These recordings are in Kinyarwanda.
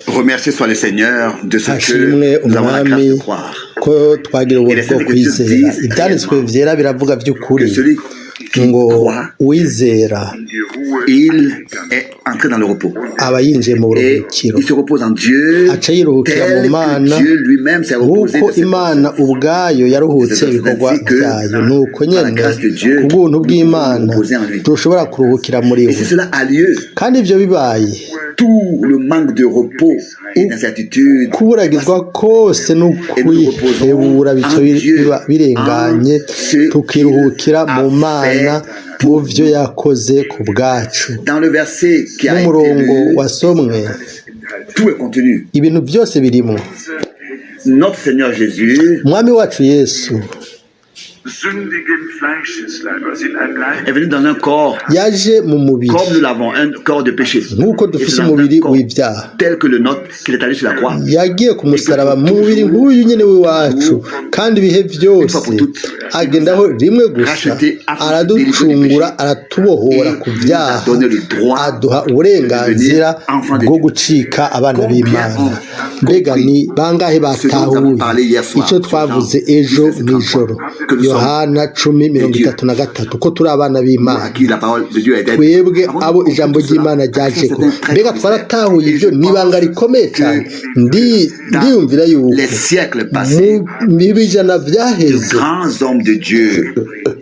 Remercier soit le Seigneur de ce que hashimwe nous avons la grâce umwami de croire. ko twagira ubuntu bwo kwizera ibyanditswe byera biravuga by'ukuri Que celui qui ngo croit, uwizera il est entré dans le repos. aba yinjiye mu Et buruhukiro il se repose en Dieu aca yiruhukira mu tel que mana Dieu lui-même s'est reposé nk'uko de ses imana ubwayo yaruhutse ibikorwa byayo ni uko nyine ku bw'ubuntu bw'imana dushobora kuruhukira muri Et we si cela a lieu, kandi ibyo bibaye tout le manque de repos et d'incertitude kuburagizwa kose no kwihebura bica biba birenganye tukiruhukira mu mana mu byo yakoze ku bwacu dans le verset qui a été n'umurongo lu, wasomwe tout est contenu. ibintu byose birimo Notre Seigneur Jésus umwami wacu yesu sündigen Fleischesleib, sind ein Leib est venu dans un corps yaje mu mubiri comme nous l'avons, un corps de péché. nk'uko Et dufite c'est dans umubiri un corps w'ibyaha tel que le nôtre qu'il est allé sur la croix. yagiye ku musaraba mu mubiri nk'uyu nyine w'iwacu kandi ibihe byose agendaho rimwe gusa araducungura aratubohora ku byaha aduha uburenganzira bwo gucika abana b'imana mbega ni bangahe batahuye icyo twavuze ejo nijoro yohana 10:33 ko turi abana b'imana À qui la parole de Dieu a été twebwe abo ijambo ry'imana ryaje ko mbega twaratahuye ibyo n'ibanga rikomeye cyane ndiyumvira yuko les siècles passés, mu bijana de byaheze grands hommes de Dieu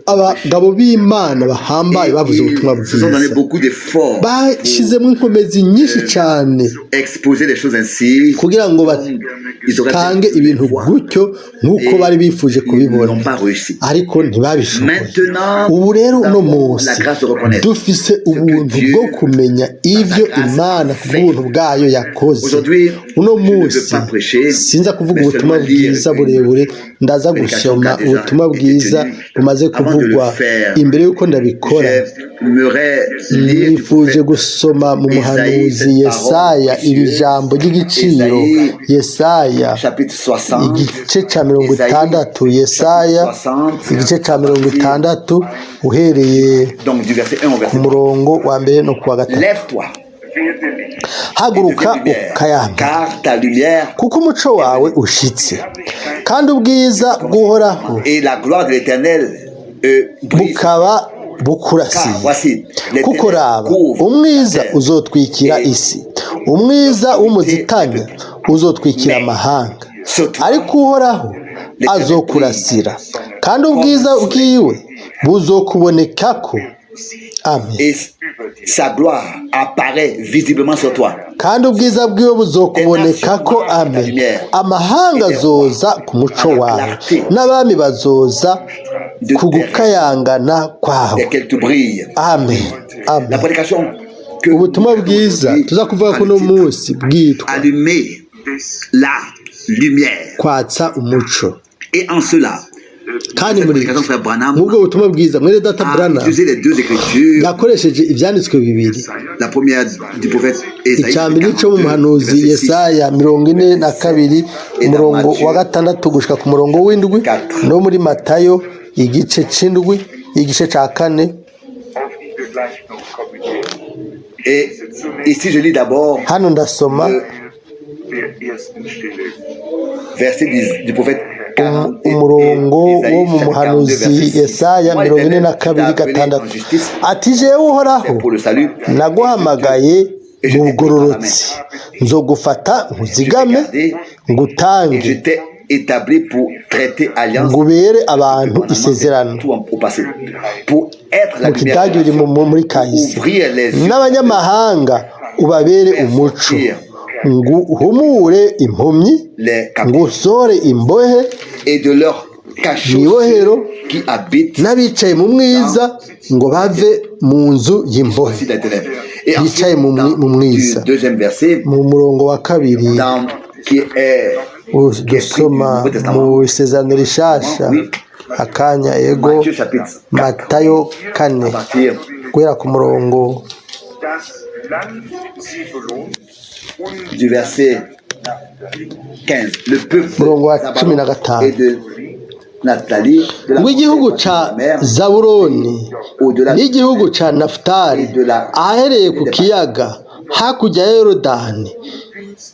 abagabo b'imana bahambaye bavuze ubutumwa se sont donné bwiza beaucoup d'efforts bashyizemo inkomezi nyinshi cyane exposer les choses ainsi. kugira ngo Ils auraient batange fait ibintu voir. gutyo nk'uko bari bifuje Ils kubibona n'ont pas réussi. ariko ntibabishoboye Maintenant, ubu rero nous uno avons munsi la grâce de reconnaître dufise ubuntu bwo kumenya ibyo imana ku bw'ubuntu bwayo yakoze Aujourd'hui, uno je ne veux munsi pas prêcher, sinza kuvuga mais ubutumwa seulement lire bwiza une burebure ndaza gusoma ubutumwa bwiza bumaze kuvugwa imbere y'uko ndabikora j'aimerais lire du nifuje prophète gusoma mu muhanuzi Esaïe, yesaya cette iri parole jambo ry'igiciro Esaïe, yesaya chapitre 60, igice cya 60 yesaya igice cya 60 uhereye donc du verset 1 au ku verset 3. murongo wa mbere no ku wa gatatu Lève-toi, haguruka et deviens lumière, ukayamba car ta lumière kuko umuco wawe ushitse kandi bw'uhoraho et la gloire de l'Éternel brise. bukaba Car bukurasiye voici, kuko l'Éternel raba couvre umwiza la terre. uzotwikira isi umwiza w'umuzitanya uzotwikira amahanga ariko uhoraho azokurasira kandi ubwiza bwiwe buzokubonekako amen Et sa gloire apparaît visiblement sur toi. kandi ubwiza bwiwe buzokubonekako amen amahanga azoza ku muco wawe n'abami bazoza ku gukayangana kwawe Desquels tu brilles. amen La amen prédication que ubutumwa bwiza tuza kuvuga ko uno munsi bwitwa allumer la lumière. kwatsa umuco Et en cela, kandi cette muri prédication, frère Branham ubwo butumwa bwiza mwene data a Branham utilisé les deux écritures. yakoresheje ibyanditswe bibiri La première du prophète Esaïe, icya mbere cyo mu muhanuzi Yesaya 42 umurongo wa 6 gushika ku murongo w'indwi no muri Matayo igice c'indwi igice ca 4. Et ici, je lis d'abord hano ndasoma verset du prophète umurongo wo mu muhanuzi Yesaya 42:6 ati jewe uhoraho pour le salut. naguhamagaye mu bugororotsi nzogufata nkuzigame Et ngutange je t'ai établi pour traiter alliance ngubere abantu isezerano tout au passé. Pour être la mu kidage biri lumière, muri kahise ouvrir les yeux, n'abanyamahanga ubabere umuco nguhumure impumyi les captifs ngusore imbohe et de leurs cachots Nibohero, qui habitent n'abicaye mu mwiza ngo bave mu nzu y'imbohe aussi l'Éternel. Et bicaye mu dans mwiza du deuxième verset, mu murongo wa kabiri dans, qui est dusoma mu isezerano rishasha akanya ego Matthieu chapitre 4, Matayo 4 à partir guhera ku murongo du verset 15. Le peuple murongo wa de Zabulon 15 et de Nathalie, de la ngo igihugu ca Zabuloni au-delà n'igihugu ca Nafutali ahereye ku kiyaga hakurya ya Yorodani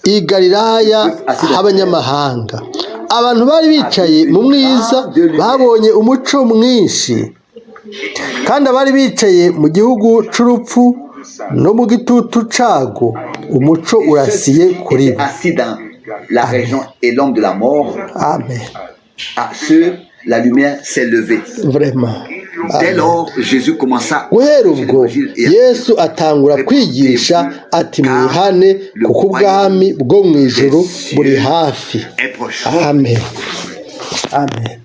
i Galilaya h'abanyamahanga. Abantu bari bicaye mu mwiza babonye umuco mwinshi, kandi abari bicaye mu gihugu c'urupfu no mu gitutu cago umuco urasiye kuri bo. La région et l'homme de la mort. Amen. À ceux, la lumière s'est levée. Vraiment. Dès lors, Jésus commença. Guhera ubwo Yesu atangura kwigisha ati mwihane kuko ubwami bwo mu ijuru buri hafi. Amen. Amen.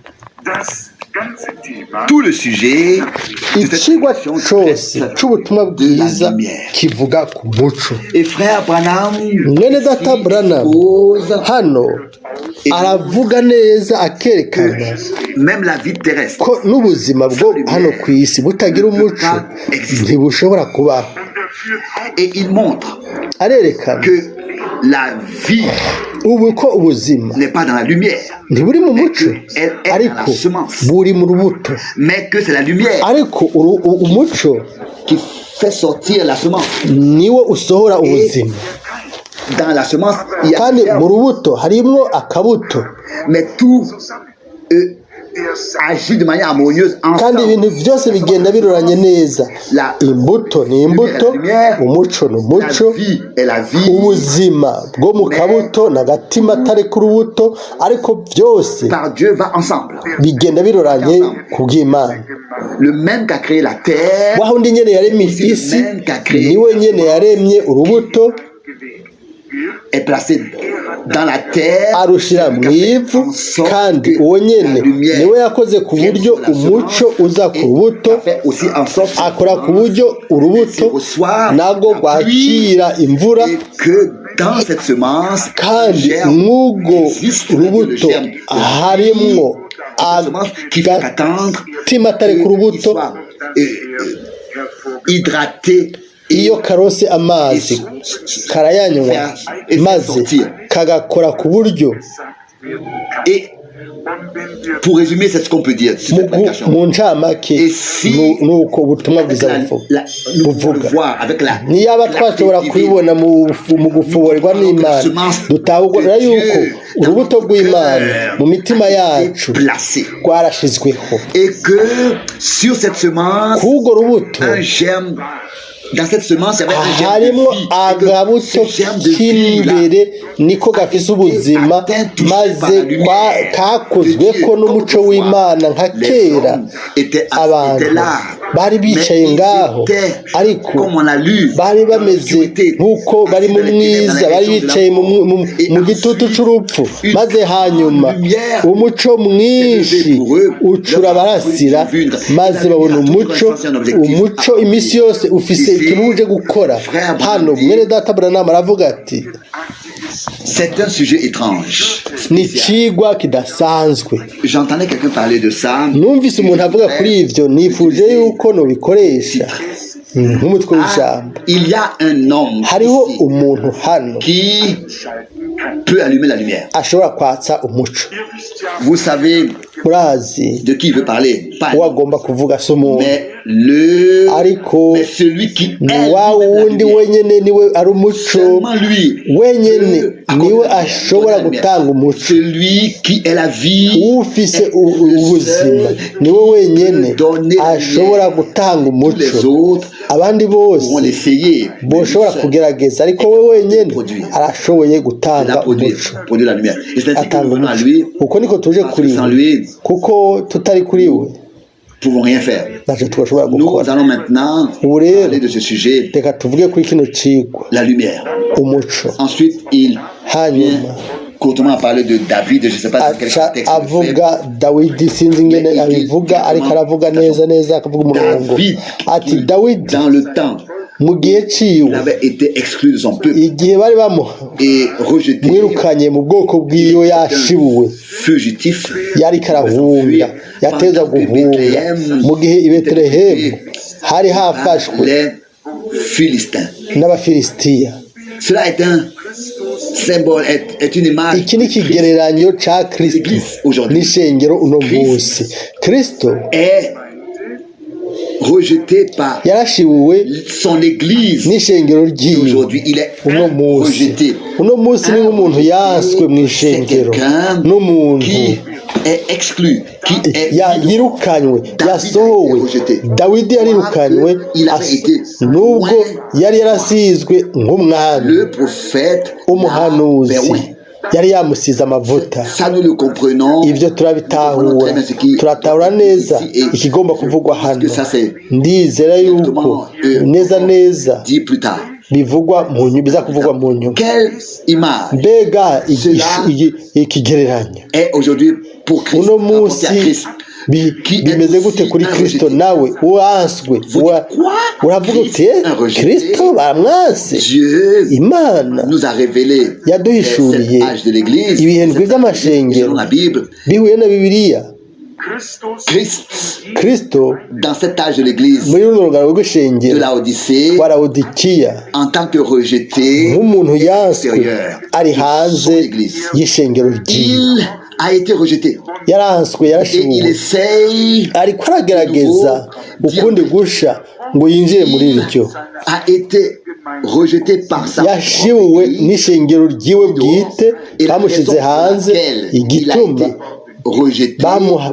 Tout le sujet ikigwa cyose cy'ubutumwa bwiza kivuga ku muco. Mwene data Branham hano aravuga neza akerekana ko n'ubuzima bwo hano ku isi butagira umuco ntibushobora kubaho. Arerekana ubu ko ubuzima ntiburi mu muco ariko buri mu rubuto, ariko umuco niwo usohora ubuzima, kandi mu rubuto harimo akabuto, kandi ibintu byose bigenda biroranye neza. Imbuto ni imbuto, umuco ni umuco, ubuzima bwo mu kabuto n'agatima atari ku rubuto, ariko byose bigenda biroranye ku bw'Imana. Wa wundi nyene yaremye isi niwe nyene yaremye urubuto, arushira mu ivu, kandi uwo nyene niwe yakoze ku buryo umuco uza ku rubuto, akora ku buryo urubuto nago rwakira imvura, kandi mw'ubwo rubuto harimwo agatima atari ku rubuto. Iyo karose amazi karayanywa maze kagakora ku buryo. Pour résumer, c'est ce qu'on peut dire. Mu ncamake nuko ubutumwa bwiza buvuga. Niyaba twashobora kubibona mu gufoborwa n'Imana, dutahura yuko urubuto rw'Imana mu mitima yacu rwarashizweho, k'urwo rubuto harimo agabuto k'imbere niko gafise ubuzima, maze kakozwe ko n'umuco w'Imana nka kera. Abantu bari bicaye ngaho, ariko bari bameze nk'uko bari mu mwiza, bari bicaye mu gitutu c'urupfu, maze hanyuma umuco mwinshi ucura barasira, maze babona umuco imisi yose ufise ikintu uje gukora. Hano mwene data Branham aravuga ati c'est un sujet étrange. Ni ikigwa kidasanzwe. J'entendais quelqu'un parler de ça. Numvise umuntu avuga kuri ivyo, nifuje yuko nobikoresha nk'umutwe w'ijambo. Il y a un homme hariho umuntu hano qui peut allumer la lumière. Ashobora kwatsa umuco. Vous savez murazi de qui il veut parler? Wagomba kuvuga somo, ariko celui qui est wundi wenyene niwe ari umuco, wenyene niwe ashobora gutanga umuco. Celui qui est la vie, ufise ubuzima niwe wenyene ashobora gutanga umuco. Abandi bose boshobora kugerageza, ariko we wenyene arashoboye gutanga umuco, atanga umuco. Uko niko tuje kuri we, kuko tutari kuri we pouvons rien faire. Nous allons maintenant parler de ce sujet, reka tuvuge kuri kino cigwa, la lumière. Umuco. Ensuite, il vient courtement parler de David, je ne sais pas dans quel contexte avuga Dawidi, sinzi ngene abivuga, ariko aravuga neza akavuga umurongo ati Dawidi dans le temps mu gihe ciwe avait été exclu de son peuple igihe bari et rejeté, mwirukanye mu bwoko bw'iyo, yashibuwe, fugitif, yari karahunga, yateza guhunga mu gihe i Betelehemu hari hafashwe n'Abafilisitiya. Cela est un symbole, est une image. Iki ni ikigereranyo ca Kristo n'ishengero uno munsi. Kristo rejeté par son église. Aujourd'hui, il est rejeté. C'est quelqu'un qui est exclu, qui est yirukanywe, yasohowe. Dawidi yarirukanywe nubwo yari yarasizwe nk'umwami, umuhanuzi yari yamusize amavuta. Ibyo turabitahura, turatahura neza ikigomba kuvugwa hano. Ndizera yuko neza bivugwa biza kuvugwa mu nyuma. Mbega ikigereranyo uno munsi bimeze gute kuri Kristo? Nawe uwanswe uravuga uti Kristo baramwanse. Imana yaduhishuriye ibihendwe by'amashengero bihuye na Bibiliya. Kristo dans cet âge de l'église de Laodikiya, en tant que rejeté, nk'umuntu yanswe ari hanze y'ishengero ryiwe, a été rejeté. Yaranswe, yarashiwe, ariko aragerageza ukundi gusha ngo yinjire muri iryo. Yashiwe n'ishengero ryiwe bwite, bamushize hanze. Igituma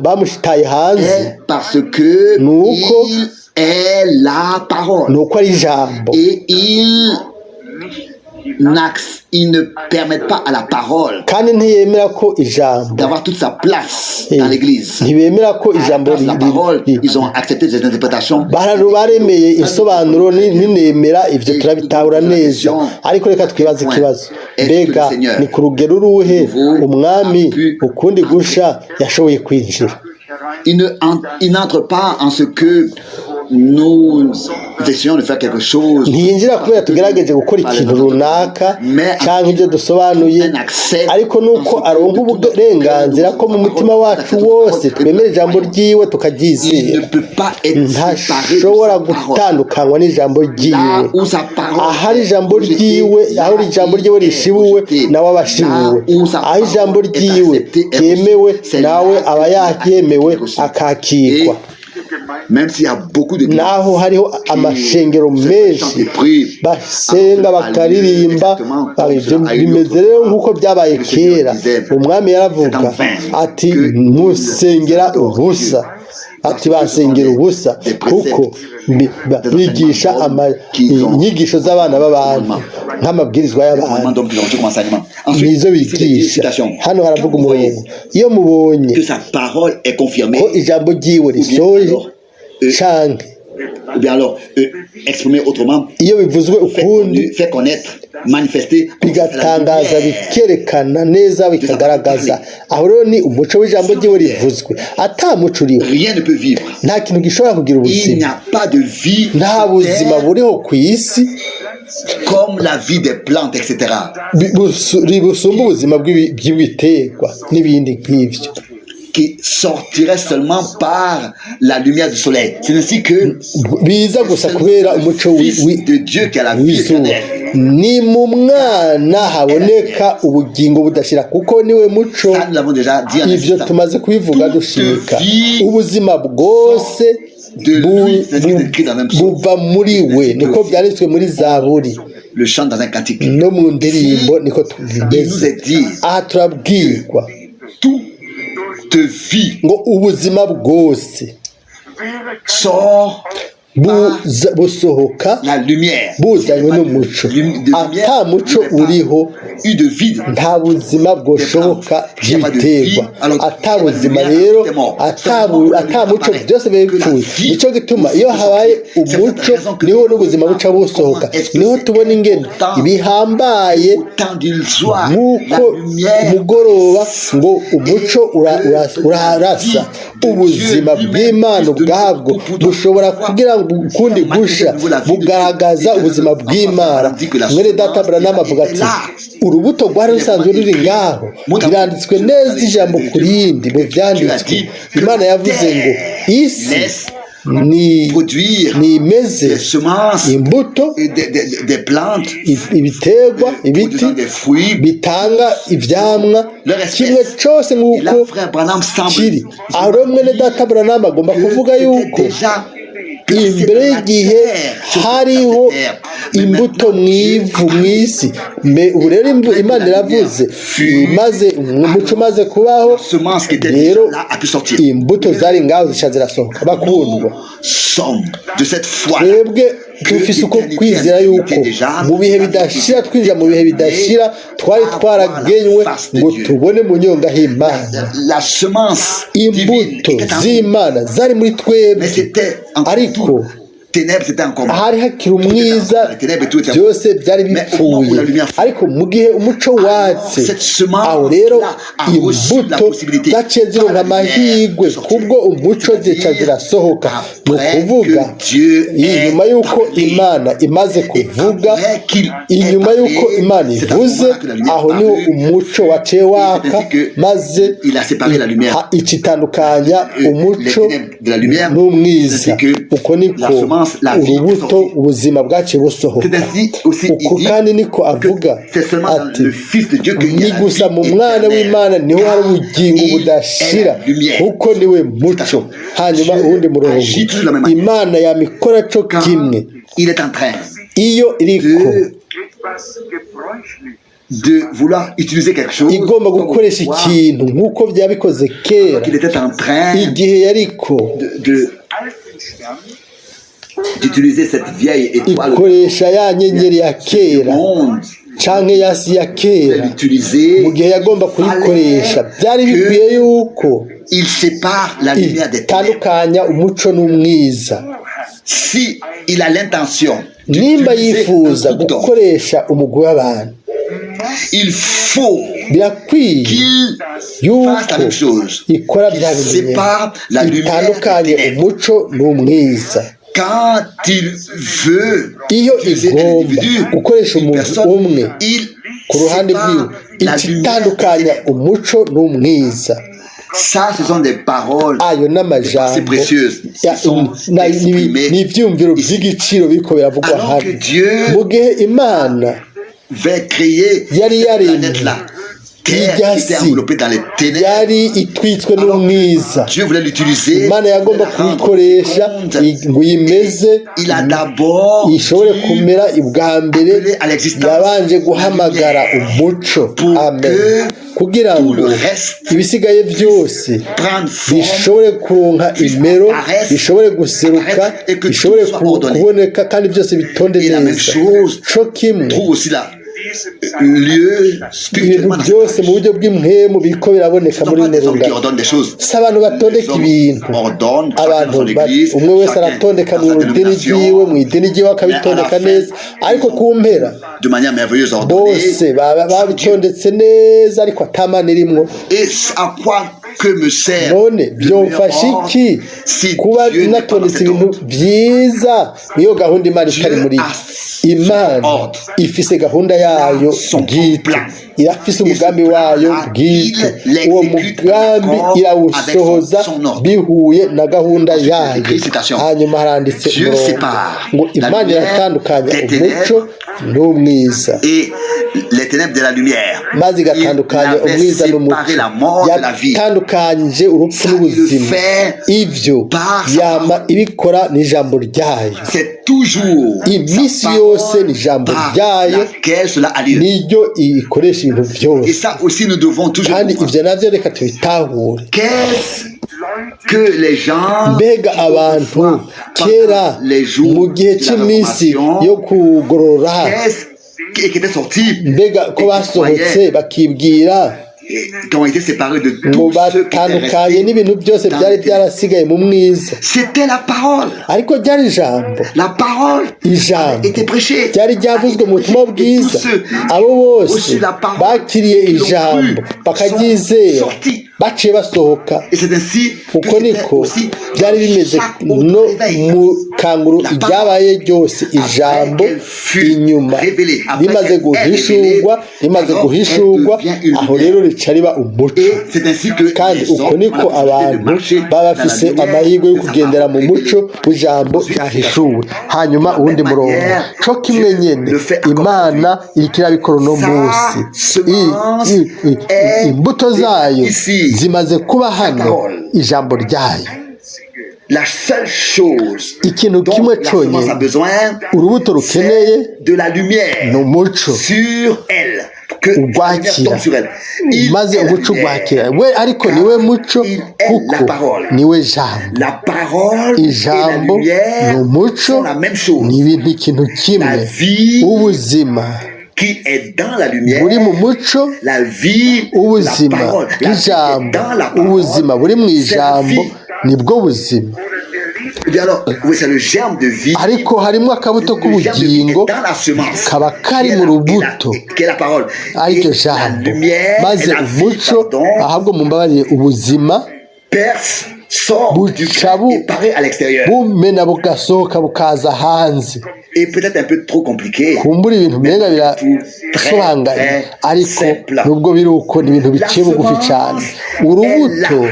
bamushitaye hanze nuko ari ijambo. Ils ne permettent pas à la parole d'avoir toute sa place dans l'église. La parole, ils ont accepté des interprétations. Ariko reka twibaze ikibazo, mbega ni ku rugero uruhe umwami ukundi gusha yashoboye kwinjira? Il n'entre pas en ce que nous essayons de faire quelque chose, ntiyinjira kubera tugerageje gukora ikintu runaka cyangwa ibyo dusobanuye, ariko nuko aronka uburenganzira ko mu mutima wacu wose twemera ijambo ryiwe tukaryizera. Ntashobora gutandukanywa n'ijambo ryiwe. Ahari ijambo ryiwe, aho ijambo ryiwe rishibuwe nawe aba ashibuwe. Aho ijambo ryiwe ryemewe nawe aba yakemewe akakirwa. Naho hariho amashengero menshi basenga bakaririmba, bimeze rero nk'uko byabaye kera. Umwami yaravuga ati musengera ubusa, ati basengera ubusa kuko bigisha inyigisho z'abana b'abantu nk'amabwirizwa y'abantu, nizo bigisha. Hano haravuga umurongo, iyo mubonye ko ijambo ryiwe risoje canke iyo bivuzwe ukundi bigatangaza, bikerekana neza, bikagaragaza. Aho rero ni umuco w'ijambo ryiwe rivuzwe. Ata muco uriho nta kintu gishobora kugira ubuzima. Nta buzima buriho ku isi comme la vie des plantes, etc. busumba ubuzima bw'ibiterwa n'ibindi nk'ivyo, qui sortirait seulement par la lumière du soleil. C'est ainsi que biza gusa kubera umuco de Dieu qui a la vie éternelle. Ni mu mwana haboneka ubugingo budashira kuko niwe muco. Ivyo tumaze kubivuga dushika. Ubuzima bwose buva muri we, niko byanditswe muri Zaburi. Le chant dans un cantique. No mu ndirimbo niko tubimeze. Aha turabwirwa de vie ngo ubuzima bwose busohoka buzanywe n'umuco. Ata muco uriho nta buzima bwoshoboka bw'ibiterwa. Ata buzima rero, ata muco, byose bipfuye. Nicyo gituma iyo habaye umuco niho n'ubuzima buca busohoka. Niho tubona ingene ibihambaye nk'uko umugoroba ngo umuco urarasa. Ubuzima bw'Imana ubwabwo bushobora kugira ngo ukundi gusha bugaragaza ubuzima bw'Imana. Mwene data Branham avuga ati urubuto rwari rusanzwe ruri ngaho, biranditswe neza ijambo ku rindi mu byanditswe. Imana yavuze ngo isi ni imeze imbuto, ibiterwa, ibiti bitanga ivyamwa, kimwe cyose nk'uko kiri. Aho rero mwene data Branham agomba kuvuga yuko imbere y'igihe hariho imbuto mu ivu mu isi. Ubu rero Imana iravuze maze umuco umaze kubaho rero imbuto zari ngaho zica zirasohoka. Bakundwa, twebwe dufise uko kwizera yuko mu bihe bidashira, twinjira mu bihe bidashira, twari twaragenywe ngo tubone mu nyonga h'Imana. Imbuto z'Imana zari muri twebwe, ariko hari hakiri umwiza, byose byari bipfuye. Ariko mu gihe umuco watse, aho rero imbuto zaciye zironka amahirwe kubwo umuco zica zirasohoka. Ni ukuvuga inyuma y'uko Imana imaze kuvuga, inyuma y'uko Imana ivuze, aho niho umuco waciye waka, maze icitandukanya umuco n'umwiza. Uko niko urubuto ubuzima bwaciye busohoka. Uko kandi niko avuga ati ni gusa mu mwana w'Imana niho hari ubugingo budashira, kuko niwe muco. Hanyuma uwundi murongo, Imana yamikora co kimwe iyo iriko de vouloir utiliser quelque chose, igomba gukoresha ikintu nk'uko byabikoze kera igihe yariko d'utiliser cette vieille étoile, ikoresha ya nyenyeri ya kera canke yasi ya kera. Mu gihe yagomba kuyikoresha byari bikwiye yuko il sépare la lumière des ténèbres, tandukanya umuco n'umwiza. Si il a l'intention nimba yifuza gukoresha umugwi w'abantu, il faut birakwiye qu'il yuko fasse la même chose, ikora bya bintu, itandukanye umuco n'umwiza. quand il veut iyo utiliser un igomba individu, gukoresha une umuntu personne, umwe il ku ruhande rwiwe, sépare la lumière des ikitandukanya ténèbres. umuco n'umwiza. Ça, ce sont des paroles ayo n'amajambo précieuses qui sont exprimées, n'ivyumviro by'igiciro biriko biravugwa alors que hano. Dieu Mu gihe Imana va créer yari cette yaremye planète-là, terre qui était enveloppée dans les ténèbres. yari itwitswe n'umwiza, Dieu voulait l'utiliser. Imana yagomba kuyikoresha ngo yimeze Il a d'abord ishobore kumera ibwa mbere, appelé à l'existence yabanje guhamagara umuco. pour Amen. que kugira tout ngo le reste ibisigaye byose prenne forme, bishobore kuronka imero, bishobore guseruka, bishobore kuboneka, kandi byose bitonde et la même neza. chose Co kimwe trouve aussi là lieu ibintu spirituellement. byose mu buryo bw'impwemu biriko biraboneka Ce ne sont muri pas des hommes qui nerunga. ordonnent des choses. Si abantu batondeka ibintu, Ordonnent, chacun abantu dans son église, umwe wese chacun aratondeka dans mu sa idini dénomination, ryiwe, mu idini ryiwe akabitondeka neza, ariko ku mpera de manière merveilleuse ordonnée. bose baba babitondetse neza, ariko atamana irimwo. Et à quoi que me sert None byomfasha iki si kuba Dieu n'est pas dans natondetse cet ibintu ordre? byiza niyo gahunda Imana itari muri yo? Imana ordre. ifise gahunda yayo Son bwite, plan. irafise umugambi wayo bwite, il uwo l'exécute mugambi encore irawusohoza avec son ordre. bihuye na gahunda yayo. Citation. Hanyuma haranditse Dieu umurongo sépare ngo la Imana lumière iratandukanya des umuco n'umwiza, et les ténèbres de la lumière. maze igatandukanya Il avait umwiza n'umuco. séparé la mort de la vie. Yatandukanyije urupfu Ça, il le n'ubuzima. fait Ibyo par sa yama ibikora n'ijambo ryayo. C'est toujours Iminsi sa yose parole n'ijambo par ryayo laquelle cela a lieu. niryo ikoresha ibintu Et byose. ça aussi, nous devons toujours Kandi comprendre. ibyo nabyo reka tubitahure. Qu'est-ce que les gens Mbega abantu kera les jours mu gihe de la cy'iminsi Réformation, yo kugorora, qu'est-ce qui était sorti mbega ko et qui basohotse croyaient bakibwira et qui ont été séparés de ngo tous ceux qui étaient batandukanye restés n'ibintu byose dans byari les ténèbres. byarasigaye mu mwiza, C'était la parole. ariko ryari ijambo. La parole Ijambo était prêchée. ryari ryavuzwe mu butumwa bwiza. Abo bose bakiriye ijambo bakaryizera baciye basohoka. Et c'est ainsi que uko c'était niko aussi byari bimeze chaque no autre réveil. mu kanguru iryabaye ryose, ijambo inyuma rimaze guhishurwa, aho rero rica riba umuco. Et c'est ainsi que Kandi les uko hommes niko ont la possibilité de abantu marcher baba dans la bafise lumière amahirwe yo de sa kugendera mu parole muco w'ijambo ryahishuwe. Hanyuma uwundi murongo, co kimwe nyene Imana iriko irabikora uno munsi. Imbuto zayo zimaze kuba hano, ijambo ryayo. La seule chose ikintu dont kimwe la semence a besoin, urubuto rukeneye c'est de la lumière ni umuco sur elle. Que la lumière ugwakira tombe sur elle. maze est la umuco lumière, ugwakira we ariko niwe muco il est kuko la parole. niwe jambo La parole et la ijambo lumière n'umuco sont la même chose. ni ibintu ikintu La kimwe vie ubuzima qui est dans la lumière, buri mu muco la vie, la ubuzima parole, la vie qui est bw'ijambo dans la parole, ubuzima buri mu c'est la ijambo vie. nibwo buzima Eh bien alors, oui, c'est le germe de vie. ariko harimo akabuto Le germe de vie k'ubugingo est dans la semence, kaba kari qui est mu la- rubuto qui est la parole. ariryo Et la jambo lumière et maze la vie, umuco pardon, ahubwo mumbabarire ubuzima perce, sort du buca cœur et paraît à l'extérieur. bumena bugasohoka bukaza hanze Et peut-être un peu trop compliqué. kumbura ibintu birenga birasohanganye ariko nubwo biri uko ni ibintu biciye bugufi cyane urubuto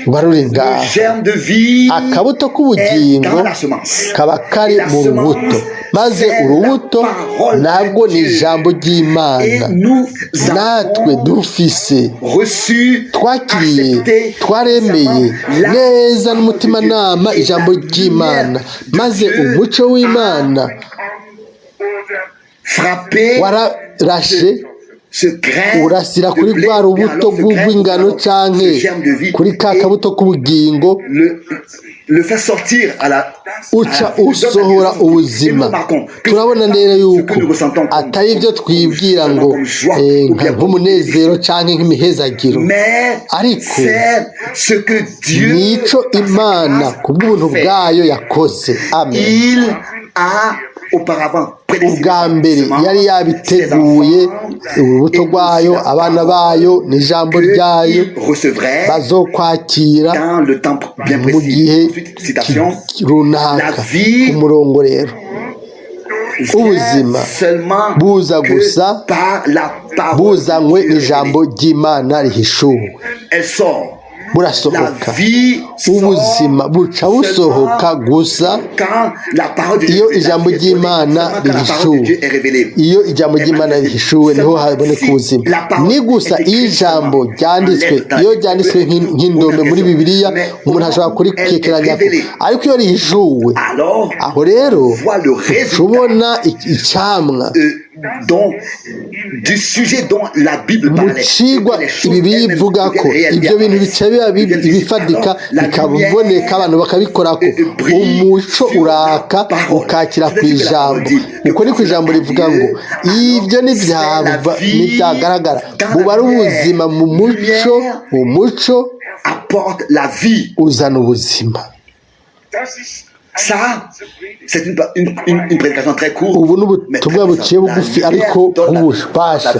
ruba ruri Le ngaho germe de vie akabuto est k'ubugingo dans la semence. kaba kari mu rubuto maze urubuto ntabwo ni ijambo Et ry'imana nous natwe avons dufise reçu, twakiriye accepté, twaremeye neza n'umutimanama ijambo ry'imana maze umuco w'imana frappé wararashe ce grain urasira de kuri blé, rwa mais rubuto alors ce grain, rw'ingano alors, canke ce germe de vie, kuri ka et kabuto k'ubugingo le fait sortir à la uca usohora ubuzima turabona neza yuko atari ibyo twibwira ngo nk'umunezero cyangwa nk'imihezagiro ariko nico imana ku bw'ubuntu bwayo yakoze amen ubwa mbere yari yabiteguye urubuto rwayo abana bayo n'ijambo ryayo bazokwakira mu gihe runaka umurongo rero ubuzima buza gusa buzanywe n'ijambo ry'imana rihishuwe burasohoka ubuzima buca busohoka gusa iyo ijambo ry'imana rihishuwe iyo ijambo ry'imana rihishuwe niho haboneka ubuzima ni gusa iyo ijambo ryanditswe iyo ryanditswe nk'indome muri bibiliya umuntu ashobora kurikekeranya ariko iyo rihishuwe aho rero tubona icyamwa mu cigwa ibi bivuga ko ibyo bintu bica biba ibifatika bikaboneka abantu bakabikorako umuco uraka ukakira ku ijambo uko ni ku ijambo rivuga ngo ibyo ntibyagaragara buba ari ubuzima mu muco umuco uzana ubuzima. Ça, c'est une prédication très courte. ubu ni ubutumwa buciye bugufi ariko bw'ububasha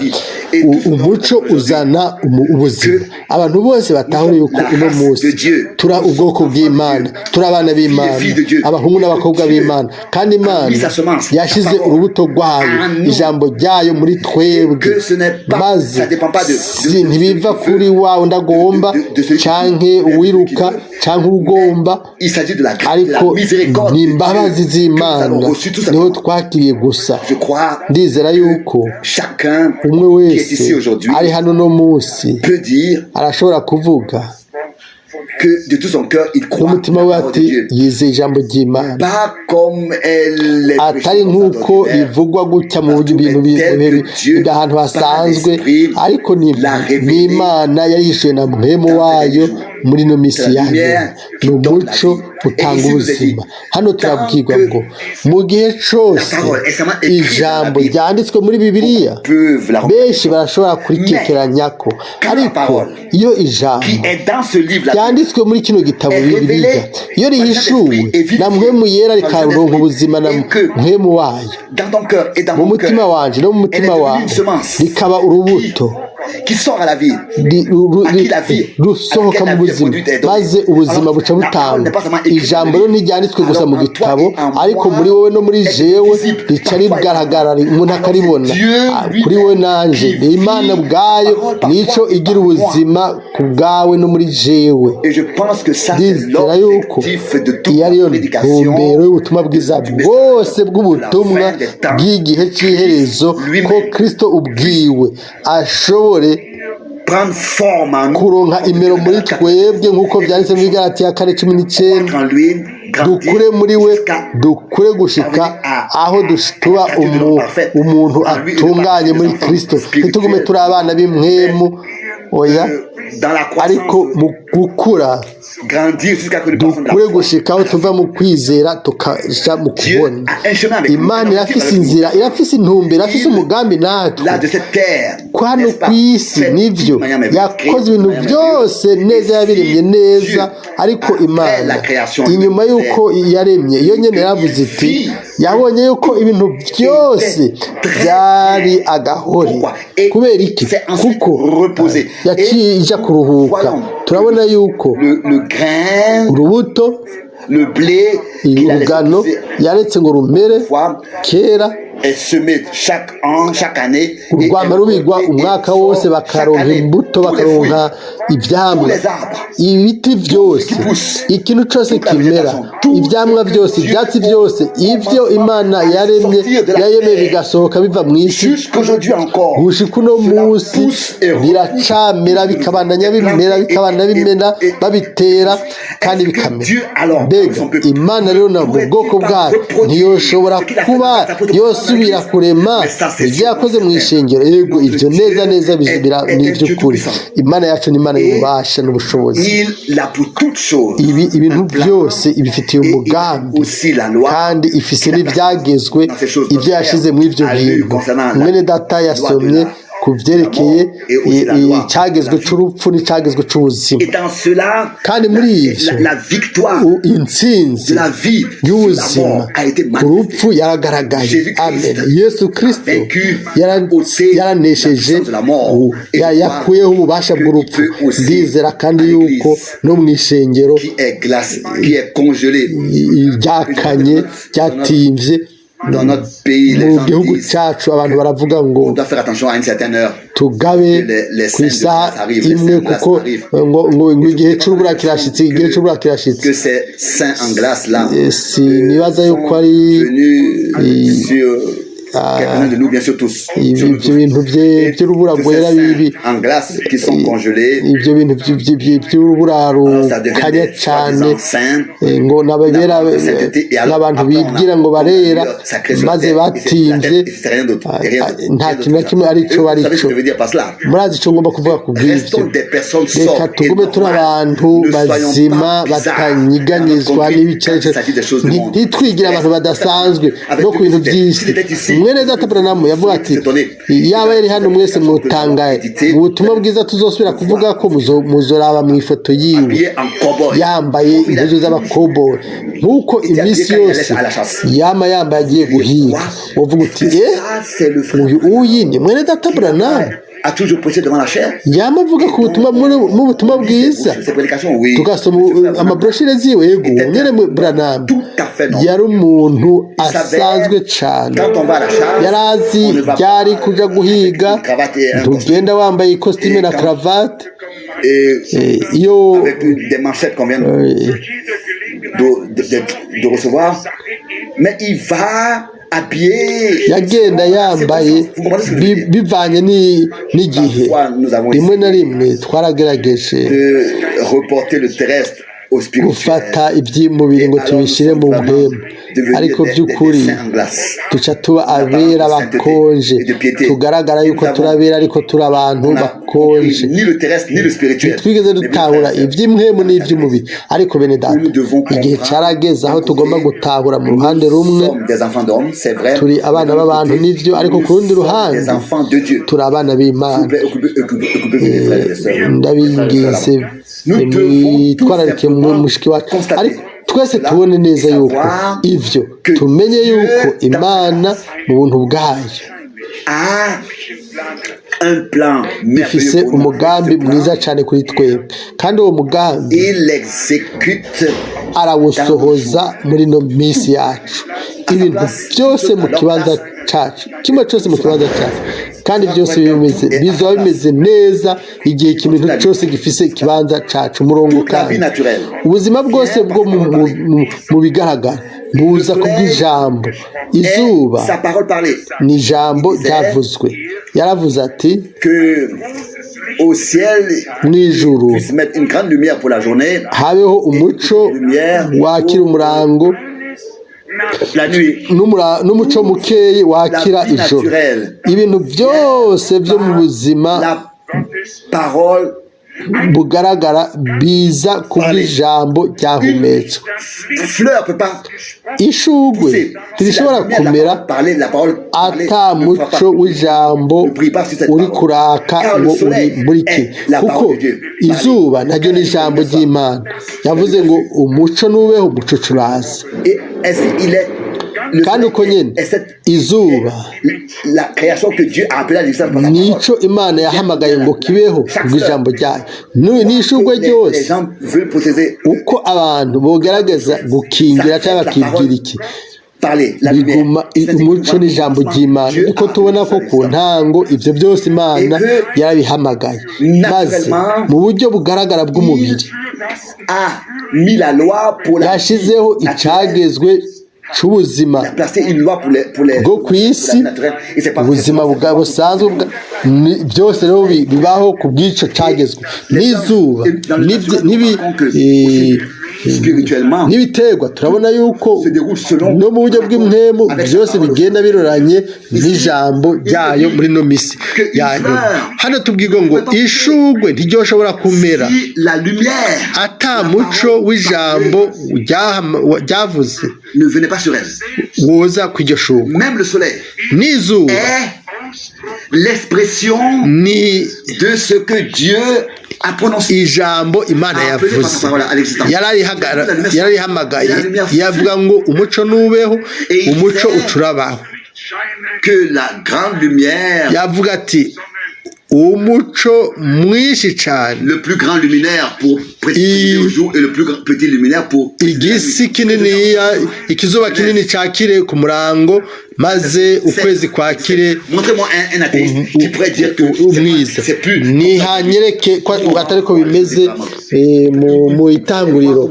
umuco uzana ubuzima abantu bose batahura yuko uno munsi turi ubwoko bw'imana turi abana b'imana abahungu n'abakobwa b'imana kandi imana yashyize urubuto rwayo ijambo ryayo muri twebwe maze ntibiva kuri wawe ndagomba cyangwa uwiruka cyangwa ugomba ariko ni imbabazi z'imana niho twakiriye gusa. Ndizera yuko umwe wese ari hano no munsi arashobora kuvuga n'umutima we ati yizeye ijambo ry'imana atari nk'uko rivugwa gutya mu bintu ahantu hasanzwe ariko ni imana yarishyuye na muhemu wayo muri ino minsi yanyu ni umuco utanga ubuzima. Hano turabwirwa ngo mu gihe cyose ijambo ryanditswe muri bibiliya benshi barashobora kurikekeranya ko ariko iyo ijambo ryanditswe muri kino gitabo bibiliya iyo rihishuwe na muhemu yera rikaronka ubuzima na muhemu wayo mu mutima wanje no mu mutima wawe rikaba urubuto rusohoka mu buzima maze ubuzima buca butanga. Ijambo rero ntiryanditswe gusa mu gitabo ariko muri wowe no muri jewe rica rigaragara umuntu akaribona kuri wowe nanje ni imana bwayo nico igira ubuzima ku bwawe no muri jewe. Ndizera yuko iyo ariyo ntumbero y'ubutumwa bwiza bwose bw'ubutumwa bw'igihe cy'iherezo ko Kristo ubwiwe ashobore kuronka imero muri twebwe nk'uko byanditse muri Galatiya 4:19 dukure muri we dukure gushika aho tuba umuntu atunganye muri Kristo ntitugume turi abana b'imwemu oya ariko mu gukura dukure gushika aho tuva mu kwizera tukaja mu kubona Imana irafise inzira irafise intumbero irafise umugambi natwe hano ku isi nivyo yakoze ibintu byose neza yabiremye neza ariko Imana inyuma y'uko yaremye iyo nyene yaravuze iti yabonye yuko ibintu byose byari agahore kubera iki kuko yaciye ija kuruhuka turabona yuko urubuto urugano yaretse ngo rumere kera urwama rubigwa umwaka wose bakaronka imbuto bakaronka ivyamwa ibiti byose ikintu cyose kimera ivyamwa byose ibyatsi byose ivyo Imana yaremye bigasohoka biva mu isi gushika uno munsi biracamera bikabandanya bimena babitera kandi bikamera mbega Imana rero na mu bwoko bwayo ntiyoshobora kuba yosubira kurema ibyo yakoze mu ishengero yego ibyo neza bizibira n'iby'ukuri Imana yacu ni Imana y'ububasha n'ubushobozi ibintu byose ibifitiye umugambi kandi ifise n'ibyagezwe ibyo yashize muri ibyo bintu mwene data yasomye ku byerekeye icyagezwe cy'urupfu n'icyagezwe cy'ubuzima kandi muri ivyo intsinzi y'ubuzima urupfu yaragaragaye amen Yesu Kristo yaranesheje yakuyeho ububasha bw'urupfu ndizera kandi yuko no mu ishengero ryakanye ryatimvye mu gihugu cyacu abantu baravuga ngo tugabe ku isaha imwe kuko ngo igihe cy'urubura kirashitse sinibaza yuko ari ibyo bintu by'urubura rwera bibi ibyo bintu by'urubura rukanya cyane ngo nababera n'abantu bibwira ngo barera maze batinze nta kintu na kimwe aricyo murazi icyo ngomba kuvuga ku bw'ibyo reka tugume turi abantu bazima batanyiganyizwa n'ibice ntitwigire abantu badasanzwe no ku bintu by'isi mwene data Branham yavuga ati yaba yari hano mwese mutangaye ubutumwa bwiza tuzosubira kuvuga ko muzoraba mu ifoto yiwe yambaye impuzu z'abakoboyi nk'uko iminsi yose yambaye agiye guhiga uvuga uti uyu ni mwene data Branham a toujours prêché devant la chair. yamavuga ku butumwa bwiza tugasoma amabroshire ziwe yego nyene Branham yari umuntu asanzwe cyane yarazi byari kuja guhiga tugenda wambaye ikositime na cravate iyo avec des manchettes qu'on vient de recevoir, mais il va yagenda yambaye bivanye n'igihe rimwe na rimwe twaragerageje gufata iby'umubiri ngo tubishyire mu mpemu ariko by'ukuri duca tuba abera bakonje tugaragara yuko turabera ariko turi abantu bakonje ntitwigeze dutahura iby'imwemu n'iby'umubiri ariko bene data igihe cyarageze aho tugomba gutahura mu ruhande rumwe turi abana b'abantu n'ibyo ariko ku rundi ruhande turi abana b'Imana ndabingize mwitwararike mushiki wacu ariko twese tubone neza yuko ivyo tumenye yuko Imana mu buntu bwayo ifise umugambi mwiza cyane kuri twebwe kandi uwo mugambi arawusohoza muri no minsi yacu ibintu byose mu kibanza cyacu kimwe cyose mu kibanza cyacu kandi byose bizaba bimeze neza igihe ikintu cyose gifise ikibanza cyacu umurongo kandi ubuzima bwose bwo mu bigaragara buza kubw'ijambo izuba ni ijambo ryavuzwe yaravuze ati au ciel mu ijuru puisse mettre une grande lumière pour la journée, habeho umuco wakira umurango la nuit n'umuco mukeyi wakira ijoro. Ibintu byose byo mu buzima la parole bugaragara biza ku bw'ijambo ryahumetswe. fleur peut pas Ishugwe ntirishobora kumera parler de la parole ata muco w'ijambo uri kuraka ngo umurike, kuko izuba naryo ni ijambo ry'Imana. Yavuze ngo umuco nubeho, umuco uraza. et ainsi il est kandi uko nyine izuba la création que Dieu a appelée à l'existence par la parole. nico Imana yahamagaye ngo kibeho kubw'ijambo ryayo. N'ishugwe ryose Les gens veulent protéger uko abantu bogerageza gukingira cyangwa bakigira iki parler la biguma lumière. umuco n'ijambo ry'Imana. Niko tubona ko ku ntango ibyo byose Imana yarabihamagaye, maze mu buryo bugaragara bw'umubiri a mis la loi pour la yashizeho icyagezwe cy'ubuzima placer une loi pour les bwo ku isi, ubuzima busanzwe byose rero bibaho ku bw'icyo cyagezwe. N'izuba n'ibiterwa turabona yuko no mu buryo bw'impwemu byose bigenda biroranye n'ijambo ryayo muri no misi yayo. Hano tubwirwa ngo ishugwe ntiryoshobora kumera ata muco w'ijambo ryavuze ne venez pas sur elle. woza ku iryo shugwe. Même le soleil n'izuba est l'expression ni de ce que Dieu a prononcé. ijambo Imana yavuze yararihamagaye, yavuga ngo umuco nubeho, umuco ucurabaho. Que la grande lumière, yavuga ati umuco mwinshi cyane, le plus grand luminaire pour précipiter au jour et le plus petit luminaire pour igisi kinini, ikizuba kinini cyakire ku murango, maze ukwezi kwakire umwiza. Ntihanyereke ko atari ko bimeze mu itanguriro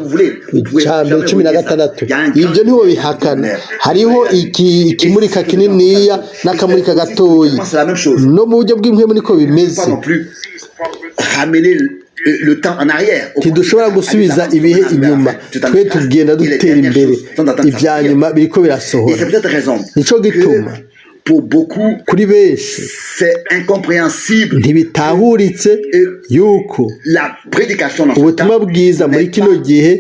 cya 16. Ibyo ntiho bihakana. Hariho ikimurika kininiya n'akamurika gatoyi, no mu buryo bw'impwemu niko bimeze. Le temps en arrière. Ntidushobora gusubiza ibihe inyuma, twe tugenda dutera imbere, ibya nyuma biriko birasohora. Nico gituma kuri benshi ntibitahuritse yuko ubutumwa bwiza muri kino gihe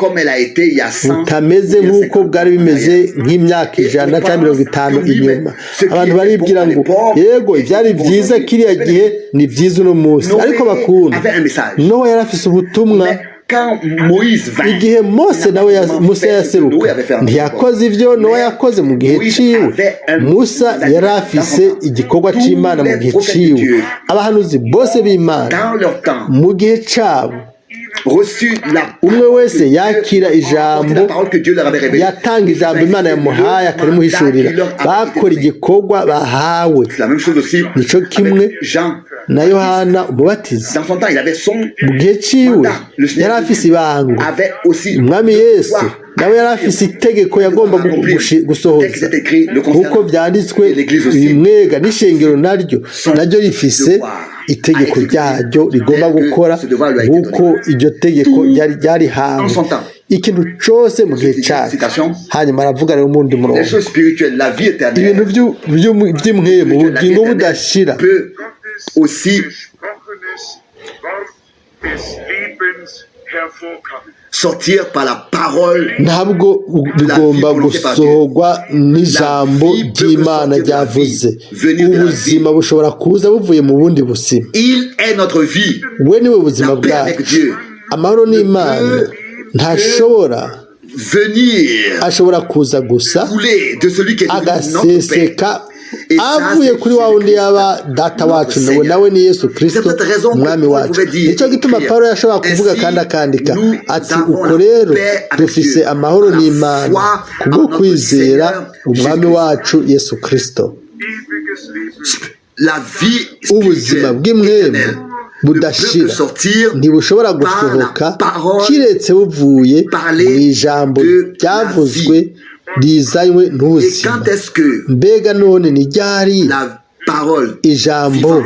butameze nk'uko bwari bimeze nk'imyaka 100 cyangwa 50 inyuma. Abantu baribwira ngo yego ibyari byiza kiriya gihe ni byiza uno munsi, ariko bakunda Nowa yarafise ubutumwa. Igihe Mose nawe Musa yaseruka ntiyakoze ibyo Nowa yakoze mu gihe ciwe. Musa yari afise igikorwa c'Imana mu gihe ciwe. Abahanuzi bose b'Imana mu gihe cabo umwe wese yakira ijambo, yatanga ijambo Imana yamuhaye akarimuhishurira, bakora igikorwa bahawe. Nico kimwe na Yohana Umubatizi mu gihe ciwe yari afise ibango. Umwami Yesu nawe yari afise itegeko yagomba gusohoza, nk'uko byanditswe ibimwega n'ishengero naryo rifise itegeko ryaryo rigomba gukora nk'uko iryo tegeko ryarihawe. Ikintu cyose mu gihe cyacu. Hanyuma aravuga rero umundi murongo, ibintu by'imwemu, ubugingo budashira sortir par la parole. Ntabwo bigomba gusohorwa n'ijambo ry'Imana ryavuze. Ubuzima bushobora kuza buvuye mu bundi buzima. Il est notre vie. We niwe buzima bwacu. Amahoro n'Imana ntashobora ashobora kuza gusa agaseseka avuye kuri wa wundi yaba data wacu, nawe ni Yesu Kristo umwami wacu. Nicyo gituma Paulo yashobora kuvuga kandi akandika ati uko rero dufise amahoro n'Imana kubwo kwizera umwami wacu Yesu Kristo. Ubuzima bw'imwemu budashira ntibushobora gusohoka kiretse buvuye mu ijambo ryavuzwe rizanywe n'ubuzima. Mbega none ni ryari ijambo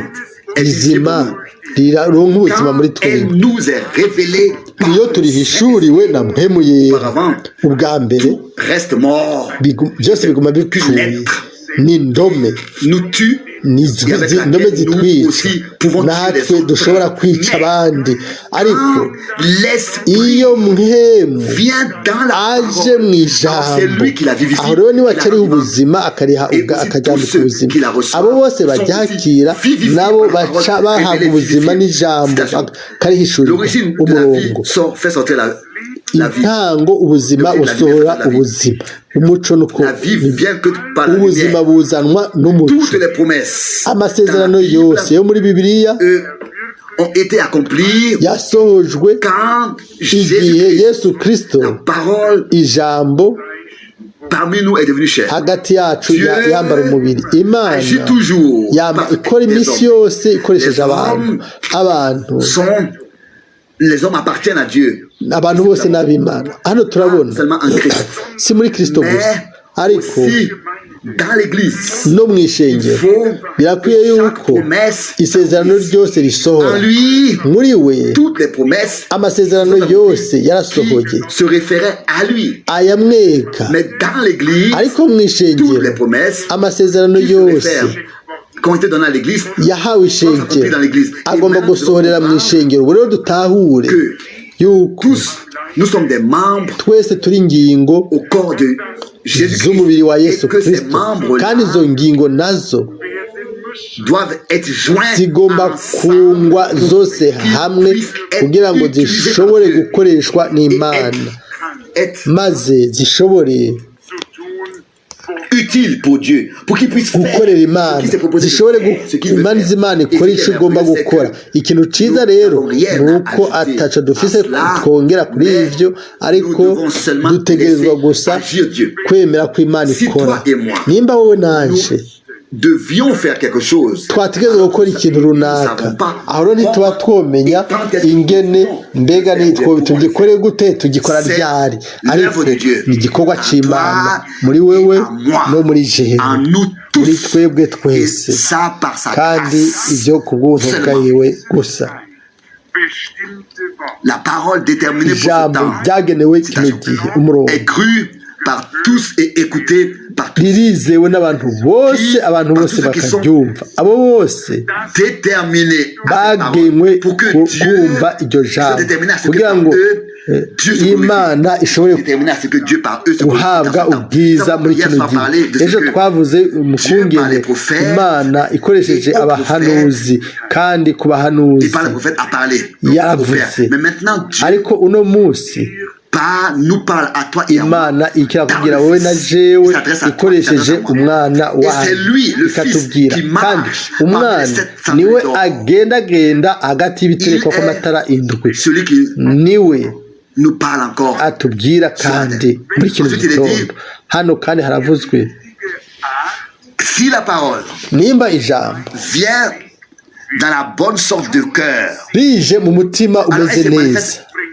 rizima rironka ubuzima muri elle twebwe nous est révélée iyo turihishuriwe na mpemu yera auparavant. ubwa mbere Tout reste mort. byose biguma bipfuye n'indome Nous tue. indome zitwica natwe dushobora kwica abandi ariko iyo mpemu aje mu ijambo aho rero niwe akariho ubuzima akaryambika ubuzima abo bose baryakira nabo baca bahabwa ubuzima n'ijambo karihishurirwa umurongo intango ubuzima busohora ubuzima umuco nuko ubuzima buzanwa n'umuco amasezerano yose yo muri bibiliya yasohojwe igihe yesu kristo ijambo hagati yacu yambara umubiri imana ikora iminsi yose ikoresheje abantu les hommes appartiennent à Dieu. Abantu bose n'abimana hano turabona si muri Kristo gusa ariko no mu ishengero birakwiye yuko isezerano ryose risohora muri we amasezerano yose yarasohoye ayamweka ariko mu ishengero amasezerano yose yahawe ishengero agomba gusohorera mu ishengero ubu rero dutahure yuko twese turi ingingo z'umubiri wa yesu kristo kandi izo ngingo nazo zigomba kungwa zose hamwe kugira ngo zishobore gukoreshwa n'imana maze zishobore utile pour Dieu, pour qu'il puisse gukorera imana zishobore imana ikora icyo igomba gukora ikintu cyiza rero ni uko ataco dufise twongera kuri ivyo ariko dutegerezwa gusa kwemera ko imana ikora nimba wowe nanje devions faire quelque chose twategerezwa gukora ikintu runaka aho rero ntituba twomenya ingene mbega nitwo tugikore gute tugikora ryari ariko ni igikorwa c'imana muri wewe no muri jewe muri twebwe twese kandi ivyo ku bw'ubuntu bwawe gusa la parole déterminée pour ce ijambo temps ryagenewe kino gihe umurongo est crue par tous et écoutée par tous. ririzewe n'abantu bose bakaryumva abo bose bagenywe kumva iryo jambo kugira ngo imana ishobore guhabwa ubwiza muri kino gihe ejo twavuze umukungene imana ikoresheje abahanuzi kandi ku bahanuzi yaravuze ariko uno munsi imana ikirakubwira wowe na jewe ikoresheje umwana wayo ikatubwira kandi umwana niwe agendagenda hagati y'ibitereko kw'amatara indwi niwe atubwira kandi muri kino gitondo hano kandi haravuzwe nimba ijambo dans la bonne sorte de cœur rije mu mutima umeze neza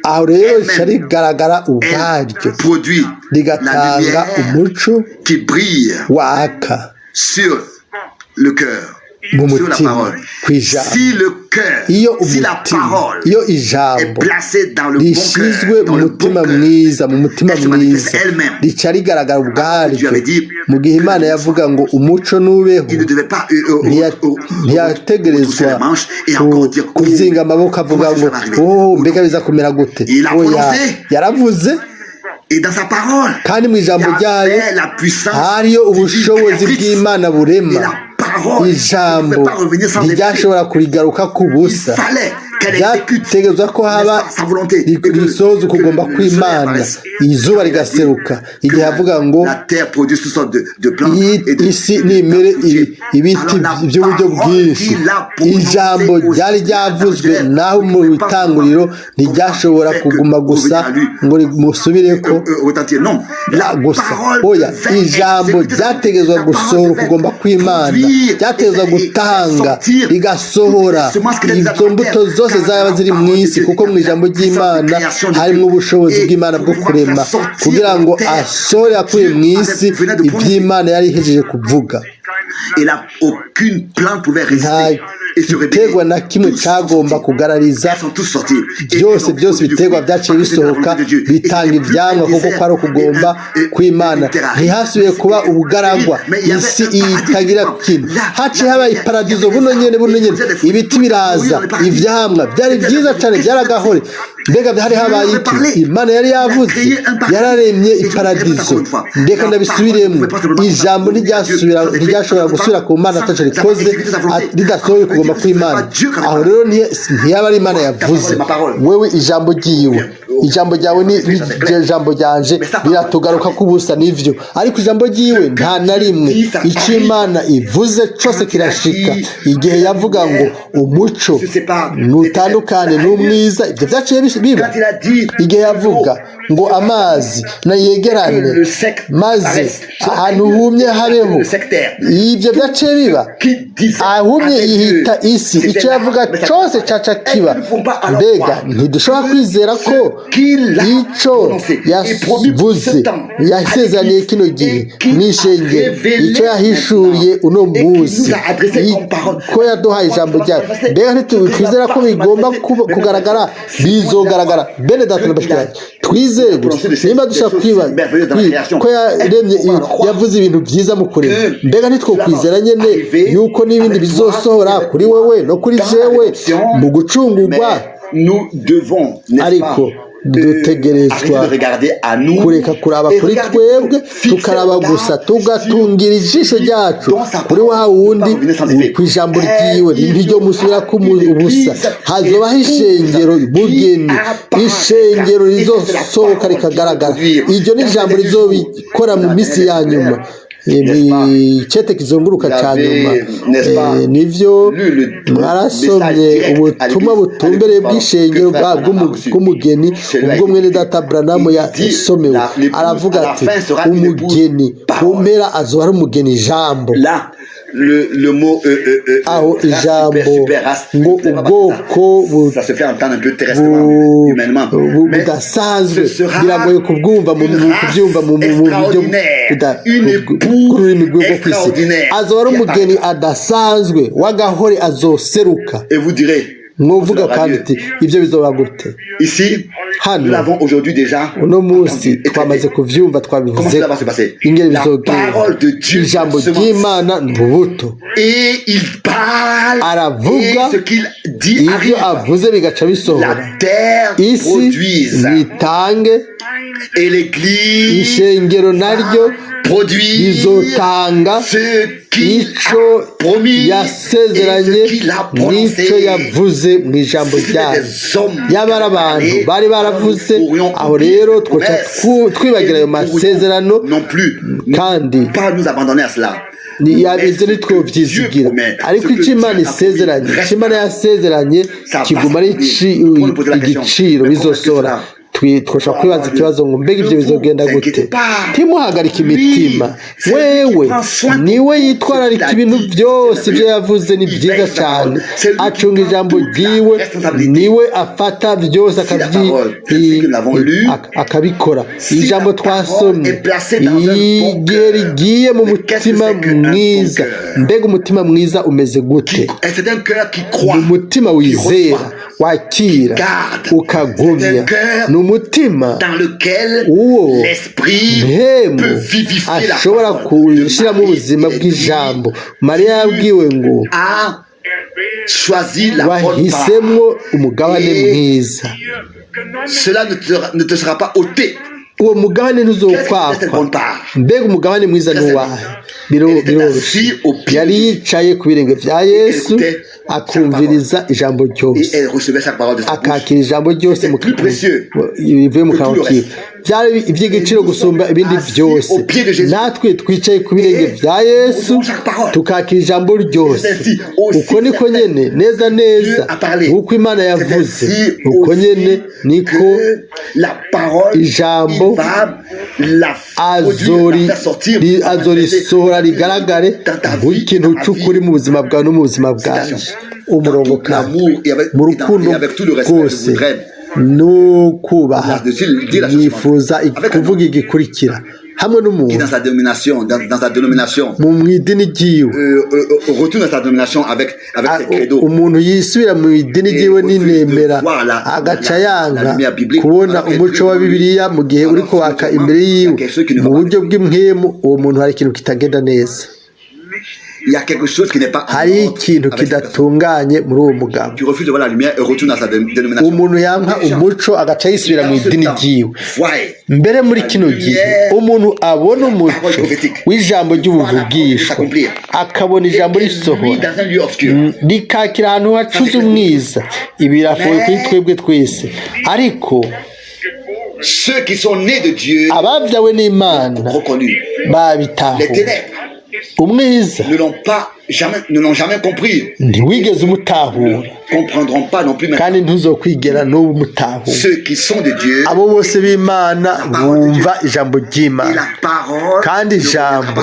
aho rero rica rigaragara ubwaryo rigatanga umuco waka sur le cœur mu mutima ku ijambo iyo umutima iyo ijambo rishyizwe mu mutima mwiza rica rigaragara ubwaryo mu gihe imana yavuga ngo umuco nubeho ntiyategerezwa kuzinga amaboko avuga ngo oh mbega biza kumera gute oya yaravuze kandi mu ijambo ryayo hariyo ubushobozi bw'imana burema ijambo ntiryashobora kurigaruka ku busa byategerezwa ko haba risoza ukugomba kw'imana izuba rigaseruka igihe avuga ngo isi nimere ibiti by'uburyo bwinshi ijambo ryari ryavuzwe naho mu bitanguriro ntiryashobora kuguma gusa ngo rimusubireko gusa oya ijambo ryategerezwa gusohora ukugomba kw'imana ryategerezwa gutanga rigasohora izo mbuto zose zaba ziri mu isi kuko mu ijambo ry'imana harimo ubushobozi bw'imana bwo kurema kugira ngo asohore akuye mu isi iby'imana yari ihejeje kuvuga Et là, aucune plante pouvait résister et se rebeller. igiterwa na kimwe cyagomba kugarariza Elles sont tous sorties. byose ibiterwa byaciye bisohoka bitanga ibyamwa kuko kwari ukugomba kw'Imana. Ntihasubiye kuba ubugaragwa, isi itagira kintu. Haciye haba iparadizo buno nyene ibiti biraza, ivyamwa byari byiza cyane, byaragahore. Mbega hari habaye iki? Imana yari yavuze, yararemye iparadizo. Ndeka ndabisubiremo, ijambo ntiryashobora gusubira ku Mana ataco rikoze ridasohoye kugomba kw'Imana. Aho rero ntiyaba ari Imana yavuze, wewe ijambo ryiwe, ijambo ryawe ni ijambo ryanje biratugaruka kubusa nivyo, ariko ijambo ryiwe nta na rimwe icyo Imana ivuze cyose kirashika. Igihe yavuga ngo umuco nutandukane n'umwiza, ibyo byaciye biba. Igihe yavuga ngo amazi nayegerane maze ahantu humye habeho, ibyo byaciye biba. Ahumye yihita isi, icyo yavuga cyose caca kiba. Mbega ntidushobora kwizera ko icyo yavuze yasezaniye kino gihe mw'ishengero, icyo yahishuriye uno munsi, ko yaduhaye ijambo ryayo, mbega ntitwizera ko bigomba kugaragara, bizogaragara. Bene data na bashiki bacu, twizere gusa. Nimba dushaka ko yaremye, yavuze ibintu byiza mu kurema, mbega ntitwokwizera nyene yuko n'ibindi bizosohora kuri wewe no kuri jewe mu gucungurwa. Ariko dutegerezwa kureka kuraba kuri twebwe, tukaraba gusa, tugatungira ijisho ryacu kuri wa wundi, ku ijambo ryiwe ntiryo musubira ku ubusa. Hazobaho ishengero bugeni, ishengero rizosohoka rikagaragara. Iryo ni ijambo rizobikora mu minsi ya nyuma, icyete kizunguruka cya nyuma. Nivyo mwarasomye ubutumwa butumbereye bw'ishengero bw'umugeni, ubwo mwene data Branham yasomewe. Aravuga ati umugeni ku mpera azoba ari umugeni ijambo. Aho ijambo ngo ubwoko budasanzwe biragoye kubyumva mu buryo bw'ururimi rwo ku isi. Azoba ari umugeni adasanzwe w'agahore, azoseruka. Mwovuga kandi ibyo bizoba gute? Hano uno munsi twamaze kuvyumva, twabivuze ingene bizogenda. Ijambo ry'Imana ni ubuto, aravuga ibyo avuze bigaca bisohora. Isi nitange, ishengero naryo rizotanga icyo yasezeranye n'icyo yavuze mu ijambo ryayo. Yaba ari abantu bari baravuze, aho rero twoca twibagira ayo masezerano, kandi ibyo ntitwobyizigira. Ariko icyo Imana isezeranye, icyo Imana yasezeranye kiguma ari igiciro bizosohora. Twashobora kwibaza ikibazo ngo mbega ibyo bizogenda gute? Ntimuhagarike imitima. Wewe niwe yitwararika ibintu byose. Ibyo yavuze ni byiza cyane, acunga ijambo ryiwe, niwe afata byose akabikora. Ijambo twasomye igihe rigiye mu mutima mwiza. Mbega umutima mwiza umeze gute? Ni umutima wizera, wakira, ukagumya. Ni umutima uwo mpemu ashobora gushyiramo ubuzima bw'ijambo. Mariya yabwiwe ngo wahisemo umugabane mwiza, uwo mugabane ntuzokwakwa. Mbega umugabane mwiza ni uwahe? Biroroshye. Yari yicaye ku birenge bya Yesu, akumviriza ijambo ryose, akakira ijambo ryose bivuye mu kanwa kiwe. Byari iby'igiciro gusumba ibindi byose. Natwe twicaye ku birenge bya Yesu, tukakira ijambo ryose. Uko niko nyene, neza nk'uko Imana yavuze, uko nyene niko ijambo azorisohora rigaragare nk'ikintu cy'ukuri mu buzima bwawe no mu buzima bwanjye. Umurongo kandi mu rukundo rwose no kubaha, yifuza kuvuga igikurikira: hamwe n'umuntu dans sa dénomination mu idini ryiwe retourne dans sa dénomination avec ses credos, umuntu yisubira mu idini ryiwe n'inemera agaca yanga kubona umuco wa Bibiliya mu gihe uri kubaka imbere yiwe mu buryo bw'imwemu, uwo muntu hari ikintu kitagenda neza, il y a quelque chose qui n'est pas hari ikintu kidatunganye muri uwo mugabo. Tu refuses de voir la lumière et retourne dans sa dénomination. Umuntu yanka umuco agaca yisubira mu idini ryiwe. Mbere muri kino gihe umuntu abona umuco w'ijambo ry'ubuvugisho akabona ijambo risohora rikakira ahantu hacuze umwiza, ibirafuwe kuri twebwe twese, ariko ceux qui sont nés de Dieu ababyawe n'Imana babitahuye. Umwiza ne l'ont jamais compris, ntiwigeze umutahura, comprendront pas non plus kandi ntuzokwigera n'ubu umutahura. Ceux qui sont de Dieu, abo bose b'Imana bumva ijambo ry'Imana, kandi ijambo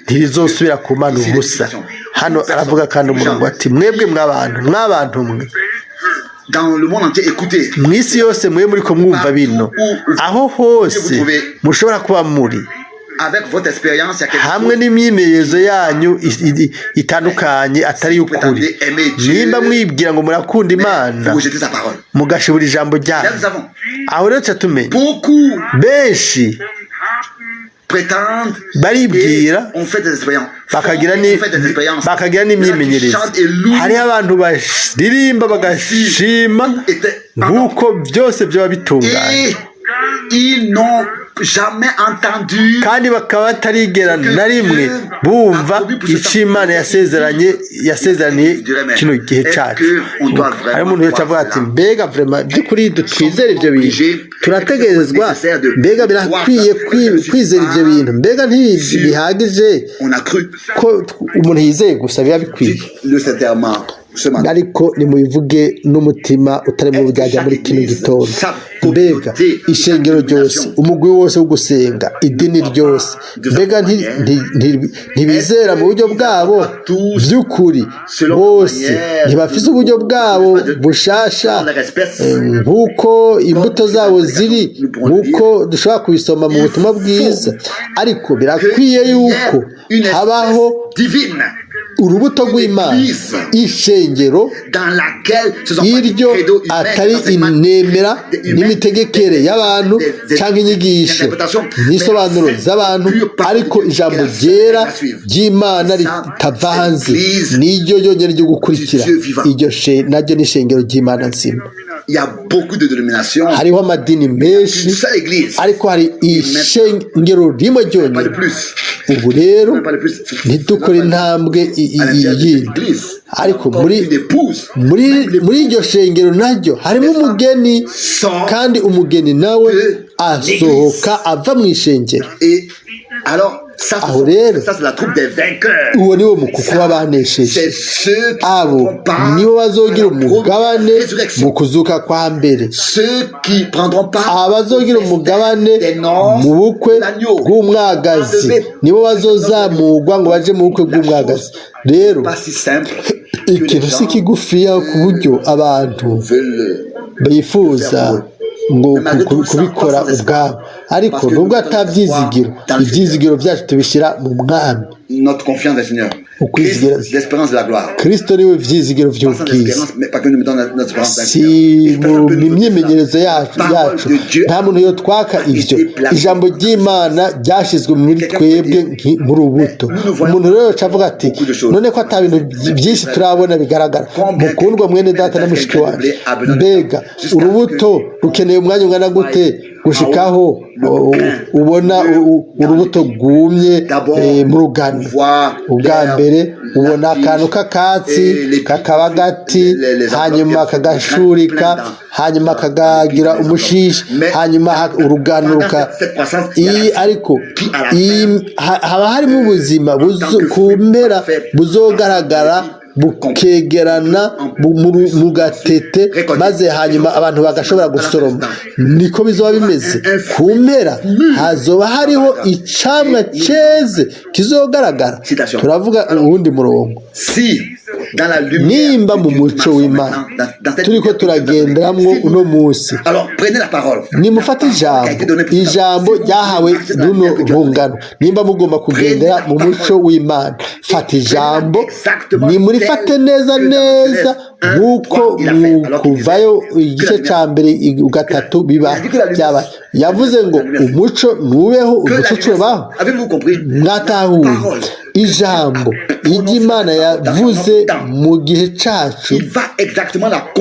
ntirizosubira ku Mana ubusa. Hano aravuga kandi umurongo ati mwebwe mw'abantu mwe dans le monde entier, écoutez, mw'isi yose mwe muri ko mwumva bino, aho hose mushobora kuba muri, avec votre expérience, hamwe n'imyimenyerezo yanyu itandukanye atari y'ukuri, nimba mwibwira ngo murakunda Imana mugashibura ijambo ryayo, aho rero tumenye benshi baribwira bakagira n'imyimenyerezo. hariho abantu baririmba bagashima nk'uko byose byaba bitunganye, kandi bakaba batarigera na rimwe bumva icyo Imana yasezeraniye kino gihe cyacu. hari umuntu wese avuga ati mbega by'ukuri twizere ibyo bintu, turategerezwa, mbega birakwiye kwizera ibyo bintu, mbega ntibihagije ko umuntu yizeye gusa, biba bikwiye. ariko nimubivuge n'umutima utari mu byajya muri kino gitondo. Mbega ishengero ryose, umugwi wose wo gusenga, idini ryose, mbega ntibizera mu buryo bwabo by'ukuri, bose ntibafise uburyo bwabo bushasha nk'uko imbuto zabo ziri, nk'uko dushobora kubisoma mu butumwa bwiza. ariko birakwiye yuko habaho urubuto rw'Imana, ishengero iryo atari inemera n'imitegekere y'abantu cyangwa inyigisho n'isobanuro z'abantu, ariko ijambo ryera ry'Imana ritava hanze n'iryo ryonyine ryo gukurikira. iryo naryo ni ishengero ry'Imana nzima. hariho amadini menshi, ariko hari ishengero rimwe ryonyine. ubu rero ntidukore intambwe yindi, ariko muri iryo shengero naryo harimo umugeni, kandi umugeni nawe asohoka ava mu ishengero. aho rero uwo niwo mukuku w'abanesheje, abo nibo bazogira umugabane mu kuzuka kwa mbere, abazogira umugabane mu bukwe bw'umwagazi nibo bazozamurwa ngo baje mu bukwe bw'umwagazi. rero ikintu si kigufiya ku buryo abantu bifuza ngo kubikora ubwabo, ariko nubwo atabyizigiro, ibyizigiro byacu tubishyira mu Mwami. Kristo niwe vyizigiro vy'ubwiza, si mu myimenyerezo yacu. nta muntu yotwaka ivyo. ijambo ry'Imana ryashizwe muri twebwe nk'urubuto. umuntu rero cavuga ati none ko ata bintu byinshi turabona bigaragara, mukundwa mwene data na mushiki wacu, mbega urubuto rukeneye umwanya ungana gute gushikaho ubona urubuto rwumye mu rugano? ubwa mbere ubona akantu k'akatsi kakaba gati, hanyuma kagashurika, hanyuma kagagira umushishi, hanyuma urugano ariko haba harimo ubuzima kumpera buzogaragara bukegerana mu gatete, maze hanyuma abantu bagashobora gusoroma. niko bizoba bimeze ku mpera, hazoba hariho icamwa ceze kizogaragara. turavuga uwundi murongo, dans la lumière nimba mu muco w'Imana turiko turagenderamwo uno munsi. Alors prenez la parole. Nimufate ijambo ryahawe runo rungano. Nimba mugomba kugendera mu muco w'Imana, fata ijambo nimurifate neza neza nk'uko kuvayo igice ca mbere gatatu biba byaba yavuze ngo umuco nubeho umuco ucubaho. Mwatahuye ijambo Imana yavuze mu gihe cacu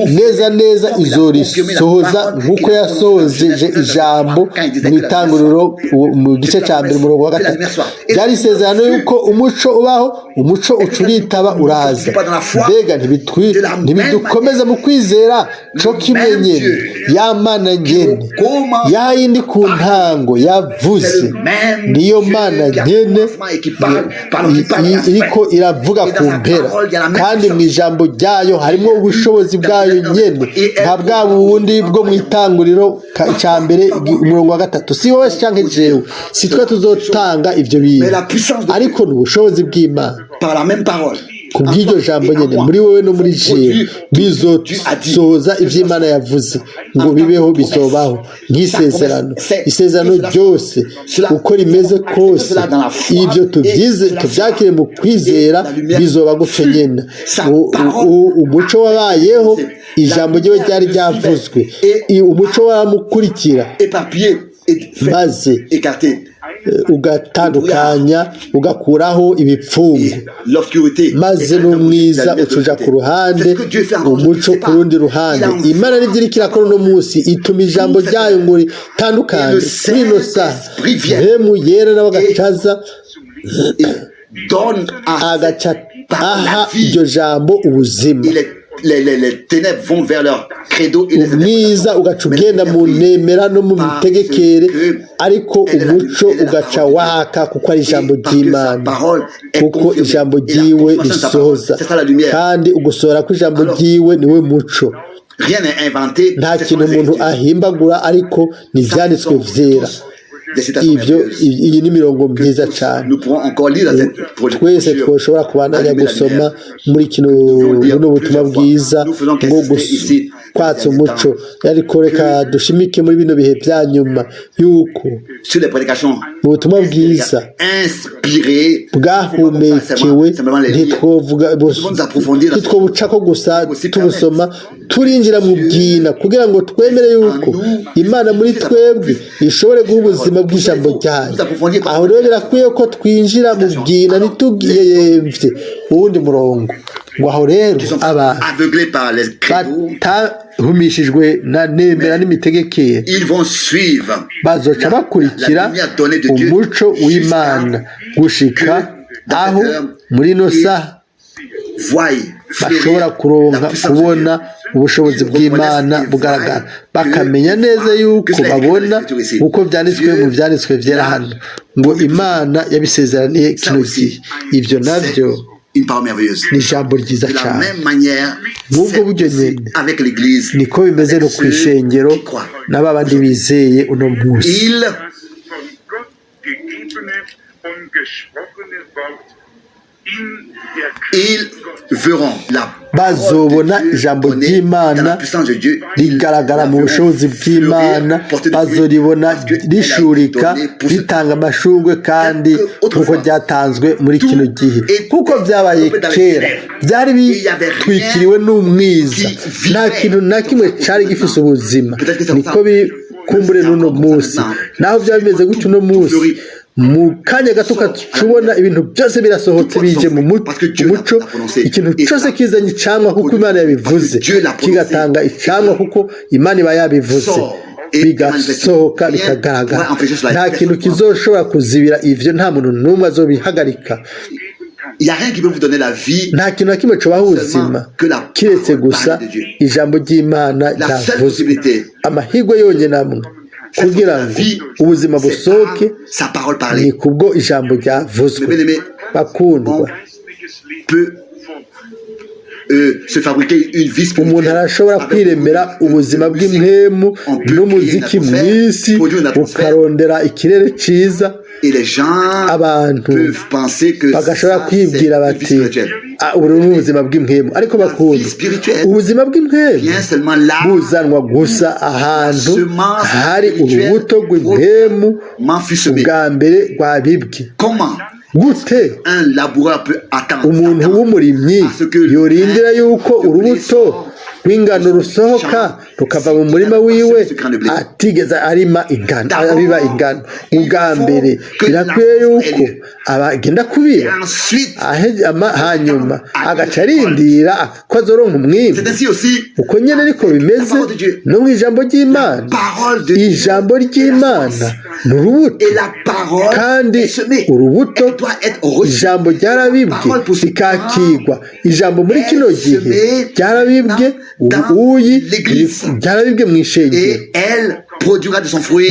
neza neza izorisohoza nk'uko yasohojeje ijambo mu itanguriro mu gice ca mbere umurongo wa gatatu. Byari isezerano yuko umuco ubaho, umuco ucuritaba uraza. Mbega ntibidukomeza mu kwizera co kimwe nyene ya Mana nyene ya yindi ku ntango yavuze niyo Mana nyene iriko iravuga ku mpera, kandi mu ijambo ryayo harimo ubushobozi bwayo nyene nka bwa bundi bwo mu itanguriro ca mbere umurongo wa gatatu. Si wowe canke jewe, si twe tuzotanga ivyo bintu, ariko ni ubushobozi bw'Imana kubw'iryo jambo nyene muri wowe no muri jewe bizosohoza ivy'Imana yavuze ngo bibeho, bizobaho nk'isezerano. Isezerano ryose uko rimeze kose, ivyo tuvyakire mu kwizera bizoba gutyo nyene. Umuco wabayeho, ijambo ryiwe ryari ryavuzwe, umuco waramukurikira maze ugatandukanya ugakuraho ibipfungu, maze n'umwiza ucuja ku ruhande, umuco ku rundi ruhande. Imana nivyo iriko irakora uno munsi, ituma ijambo ryayo ngo ritandukanye kuri ino saha. Mpemu yera nawe agacaza agaca aha iryo jambo ubuzima. Les ténèbres vont vers leur credo. Umwiza ugaca ugenda mu nemera no mu mitegekere, ariko umuco ugaca waka kuko ari ijambo ry'Imana, kuko ijambo ryiwe risohoza, kandi ugusohora kw'ijambo ryiwe niwe muco. Nta kintu umuntu ahimbagura, ariko ni ivyanditswe vyera. Iyi ni mirongo myiza cyane. Twese twoshobora kubandanya gusoma muri buno butumwa bwiza bwo kwatsa umuco, ariko reka dushimike muri bino bihe bya nyuma yuko mu butumwa bwiza bwahumekewe ntitwobucako gusa tubusoma turinjira mu bwina, kugira ngo twemere yuko Imana muri twebwe ishobore guha ubuzima bw'ijambo ryayo. Aho rero birakwiye ko twinjira mu bwina ntitugiyemvye uwundi murongo, ngo aho rero abantu batahumishijwe na nemera n'imitegekere bazoca bakurikira umuco w'Imana gushika aho muri ino saha bashobora kuronka kubona ubushobozi bw'Imana bugaragara, bakamenya neza yuko babona uko byanditswe mu byanditswe vyera hano ngo Imana yabisezeraniye kino gihe. Ivyo navyo ni ijambo ryiza cyane. Nk'ubwo buryo nyene niko bimeze no kw'ishengero n'ababandi bizeye uno munsi. Bazobona ijambo ry'Imana rigaragara mu bushobozi bw'Imana, bazoribona rishurika ritanga amashurwe, kandi nk'uko ryatanzwe muri kino gihe, kuko byabaye kera byari bitwikiriwe n'umwiza, nta kintu na kimwe cari gifise ubuzima. Niko bikumbure n'uno munsi, naho byaba bimeze gutyo uno munsi. Mu kanya gato ukacubona ibintu byose birasohotse bije mu muco. Ikintu cyose kizanye icamwa kuko Imana yabivuze, kigatanga icamwa kuko Imana iba yabivuze, bigasohoka bikagaragara. Nta kintu kizoshobora kuzibira ivyo, nta muntu n'umwe azobihagarika. Nta kintu na kimwe cobaho ubuzima kiretse gusa ijambo ry'Imana ryavuzwe. Amahirwe yonyene amwe kugira ngo ubuzima busohoke ni kubwo ijambo ryavuzwe. Bakundwa, umuntu arashobora kwiremera ubuzima bw'impwemu n'umuziki mw'isi, ukarondera ikirere ciza, Et les gens peuvent penser que bagashobora kwibwira bati uru ni ubuzima bw'impwemu ariko bakunda ubuzima bw'impwemu buzanwa gusa ahantu hari urubuto rw'impwemu ubwa mbere rwabibwe gute umuntu w'umurimyi yorindira yuko urubuto rw'ingano rusohoka rukava mu murima wiwe atigeze abiba ingano ubwa mbere birakwiye yuko agenda kubira hanyuma agaca arindira ko azoronka umwimbu uko nyine niko bimeze no mu ijambo ry'Imana ijambo ry'Imana ni urubuto kandi urubuto ijambo ryarabibwe rikakigwa ijambo muri kino gihe ryarabibwe byarabibwe mu ishengero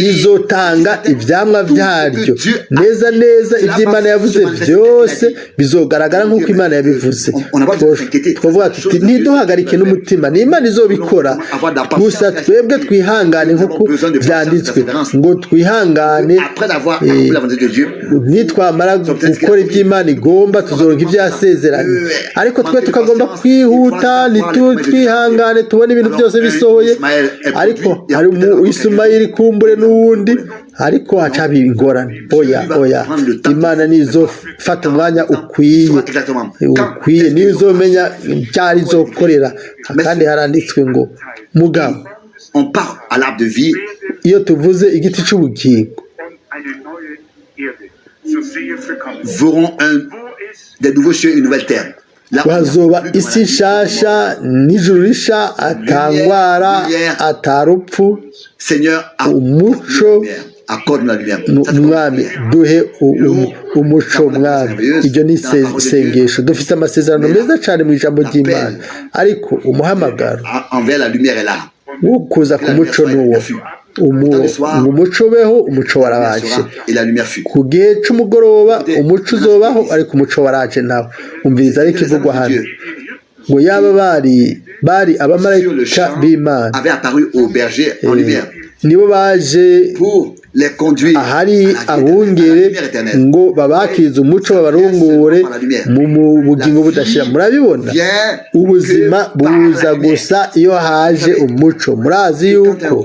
bizotanga ivyamwa vyaryo neza neza ivy'Imana yavuze byose bizogaragara nk'uko Imana yabivuze twavuga tuti ntiduhagarike n'umutima ni Imana izobikora gusa twebwe twihangane nk'uko vyanditswe ngo twihangane nitwamara gukora ivy'Imana igomba tuzoronka ivyo yasezeranye ariko twe tukagomba kwihuta twihangane tubone ibintu byose bisohoye ariko hari Ismaili kumbure n'uwundi ariko hacaba ingorane oya Imana nizo fata umwanya ukwiye nizo menya cyari zokorera kandi haranditswe ngo mugabo iyo tuvuze igiti cy'ubugingo bazoba isi nshasha n'ijuru risha atangwara atarupfu umuco mwami duhe umuco mwami ibyo ni isengesho dufite amasezerano meza cyane mu ijambo ry'Imana ariko umuhamagaro wo kuza ku muco n'uwo umuco ubeho umuco waraje ku gihe cy'umugoroba umuco uzobaho ariko umuco waraje nawe umviriza ariko ivugwa hano ngo yaba bari abamarayika b'Imana nibo baje ahari abungere ngo babakize umuco babarungure mu bugingo budashira murabibona ubuzima buza gusa iyo haje umuco murazi yuko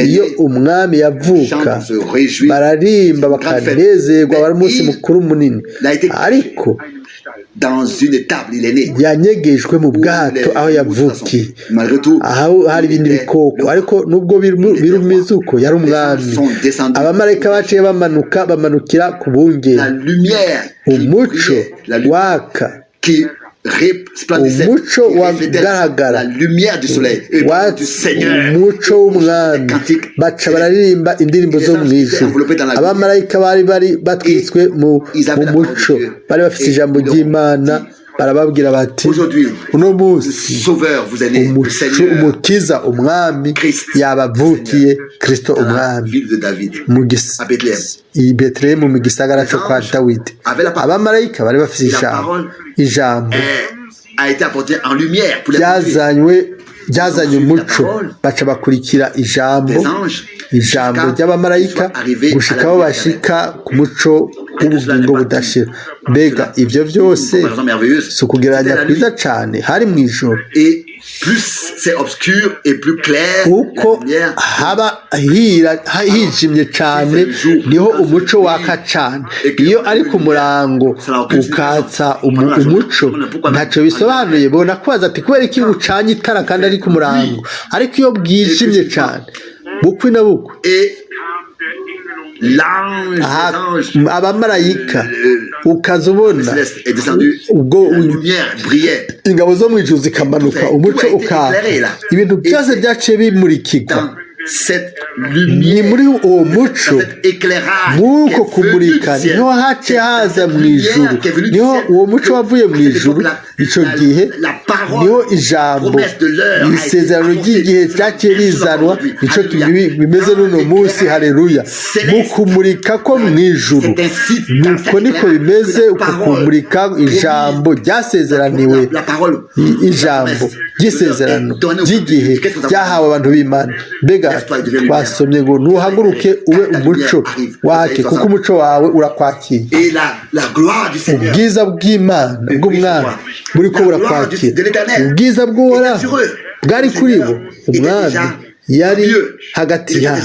iyo umwami yavuka bararimba bakanezerwa bari umunsi mukuru munini ariko yanyegejwe mu bwato aho yavukiye aho hari ibindi bikoko ariko nubwo birumiza uko yari umwami abamarayika baciye bamanukira ku bungeri umuco waka umuco wagaragara umuco w'umwami baca bararirimba indirimbo zo mu ijuru abamarayika bari batwitswe mu muco bari bafite ijambo ry'Imana barababwira bati uno munsi umukiza umwami yabavukiye Kristo umwami i Betelehemu mu gisagara cyo kwa Dawidi abamarayika bari bafite ijambo byazanye umuco baca bakurikira ijambo ry'abamarayika gushikaho bashika ku muco w'ubugingo budashira mbega ibyo byose si ukugereranya kwiza cyane hari mu ijoro uko haba hijimye cyane niho umuco waka cyane iyo ari ku murango ukatsa umuco ntacyo bisobanuye bona kubaza ati kubera iki ucanye itara kandi ari ku murango ariko iyo bwijimye cyane bukwi na bukwi abamarayika ukaza ubona ubwo ingabo zo mu ijuru zikamanuka umuco ukaka ibintu byose byaciye bimurikirwa ni muri uwo muco nk'uko kumurika niho haciye haza mu ijuru niho uwo muco wavuye mu ijuru icyo gihe niho ijambo isezerano ry'igihe ryaciye rizanwa nicyo bimeze n'uno munsi hareruya mu kumurika ko mu ijuru nuko niko bimeze uko kumurika ijambo ryasezeraniwe ijambo ry'isezerano ry'igihe ryahawe abantu b'Imana mbega wacu twasomye ngo ntuhaguruke ube umuco wake kuko umuco wawe urakwakira ubwiza bw'Imana bw'umwami buri ko burakwakira ubwiza bw'uhoraho bwari kuri bo umwami yari hagati yabo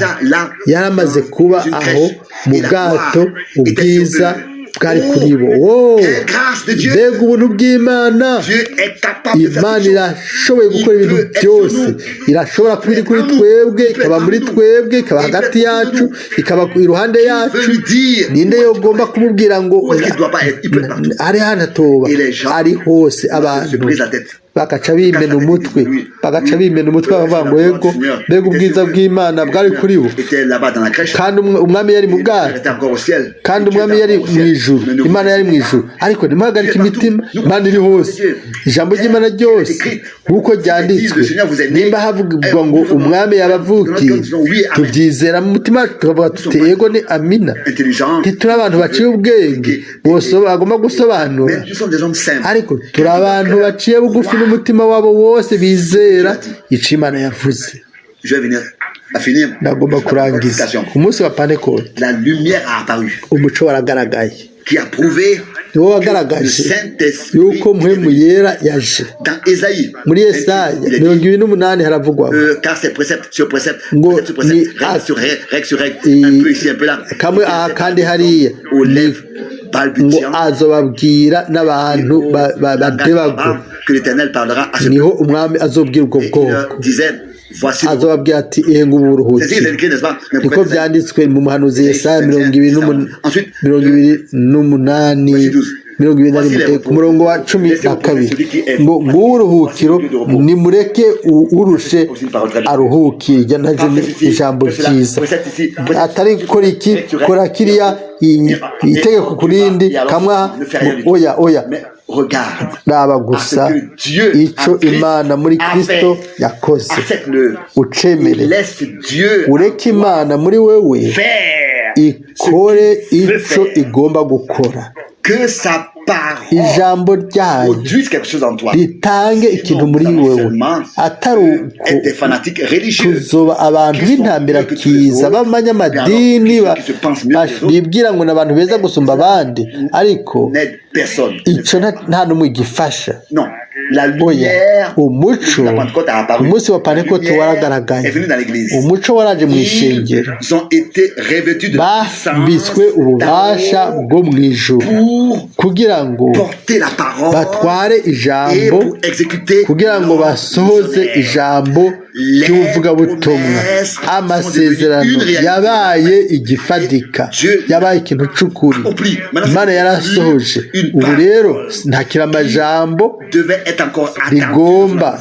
yari amaze kuba aho mu bwato ubwiza bwari kuri bo mbega ubuntu bw'Imana Imana irashoboye gukora ibintu byose irashobora kuba iri kuri twebwe ikaba muri twebwe ikaba hagati yacu ikaba iruhande yacu ninde yogomba kumubwira ngo ari hano atoba ari hose abantu bagaca bimena umutwe bavuga ngo yego mbega ubwiza bw'Imana bwari kuri bo kandi umwami yari mu bwato kandi umwami yari mu ijuru Imana yari mu ijuru ariko ntimuhagarike imitima Imana iri hose ijambo ry'Imana ryose nk'uko ryanditswe nimba havugwa ngo umwami yabavukiye tubyizera mu mutima wacu tukavuga tuti yego ni amina ntituri abantu baciye ubwenge bose bagomba gusobanura ariko turi abantu baciye bugufi n'umutima wabo wose bizera icyo Imana yavuze ndagomba kurangiza ku munsi wa Pentekote umuco waragaragaye niwo wagaragaje yuko mpwemu yera yaje muri Yesaya 28 haravugwa ngo kamwe aha kandi hariya ngo azobabwira n'abantu badebagura niho umwami azobwira ubwo bwoko azobabwira ati ngo uburuhukire niko byanditswe mu muhanuzi Yesaya 28 ku murongo wa 12 ngo nguruhukiro nimureke urushe aruhukire naje ijambo ryiza atari gukora iki kora kiriya itegeko kurindi kamwa oya raba gusa icyo Imana muri Kristo yakoze ucemere ureke Imana muri wewe ikore icyo igomba gukora ijambo ryayo ritange ikintu muri wewe atari uko tuzoba abantu b'intambirakiza b'abanyamadini bibwira ngo ni abantu beza gusumba abandi ariko icyo nta n'umwe gifasha oya umuco umunsi wa Pentekote waragaragaye umuco waraje mu ishengero bambitswe ububasha bwo mu ijuru kugira ngo batware ijambo kugira ngo basohoze ijambo ry'ubuvugabutumwa amasezerano yabaye igifadika yabaye ikintu cy'ukuri Imana yarasohoje ubu rero ntakira amajambo rigomba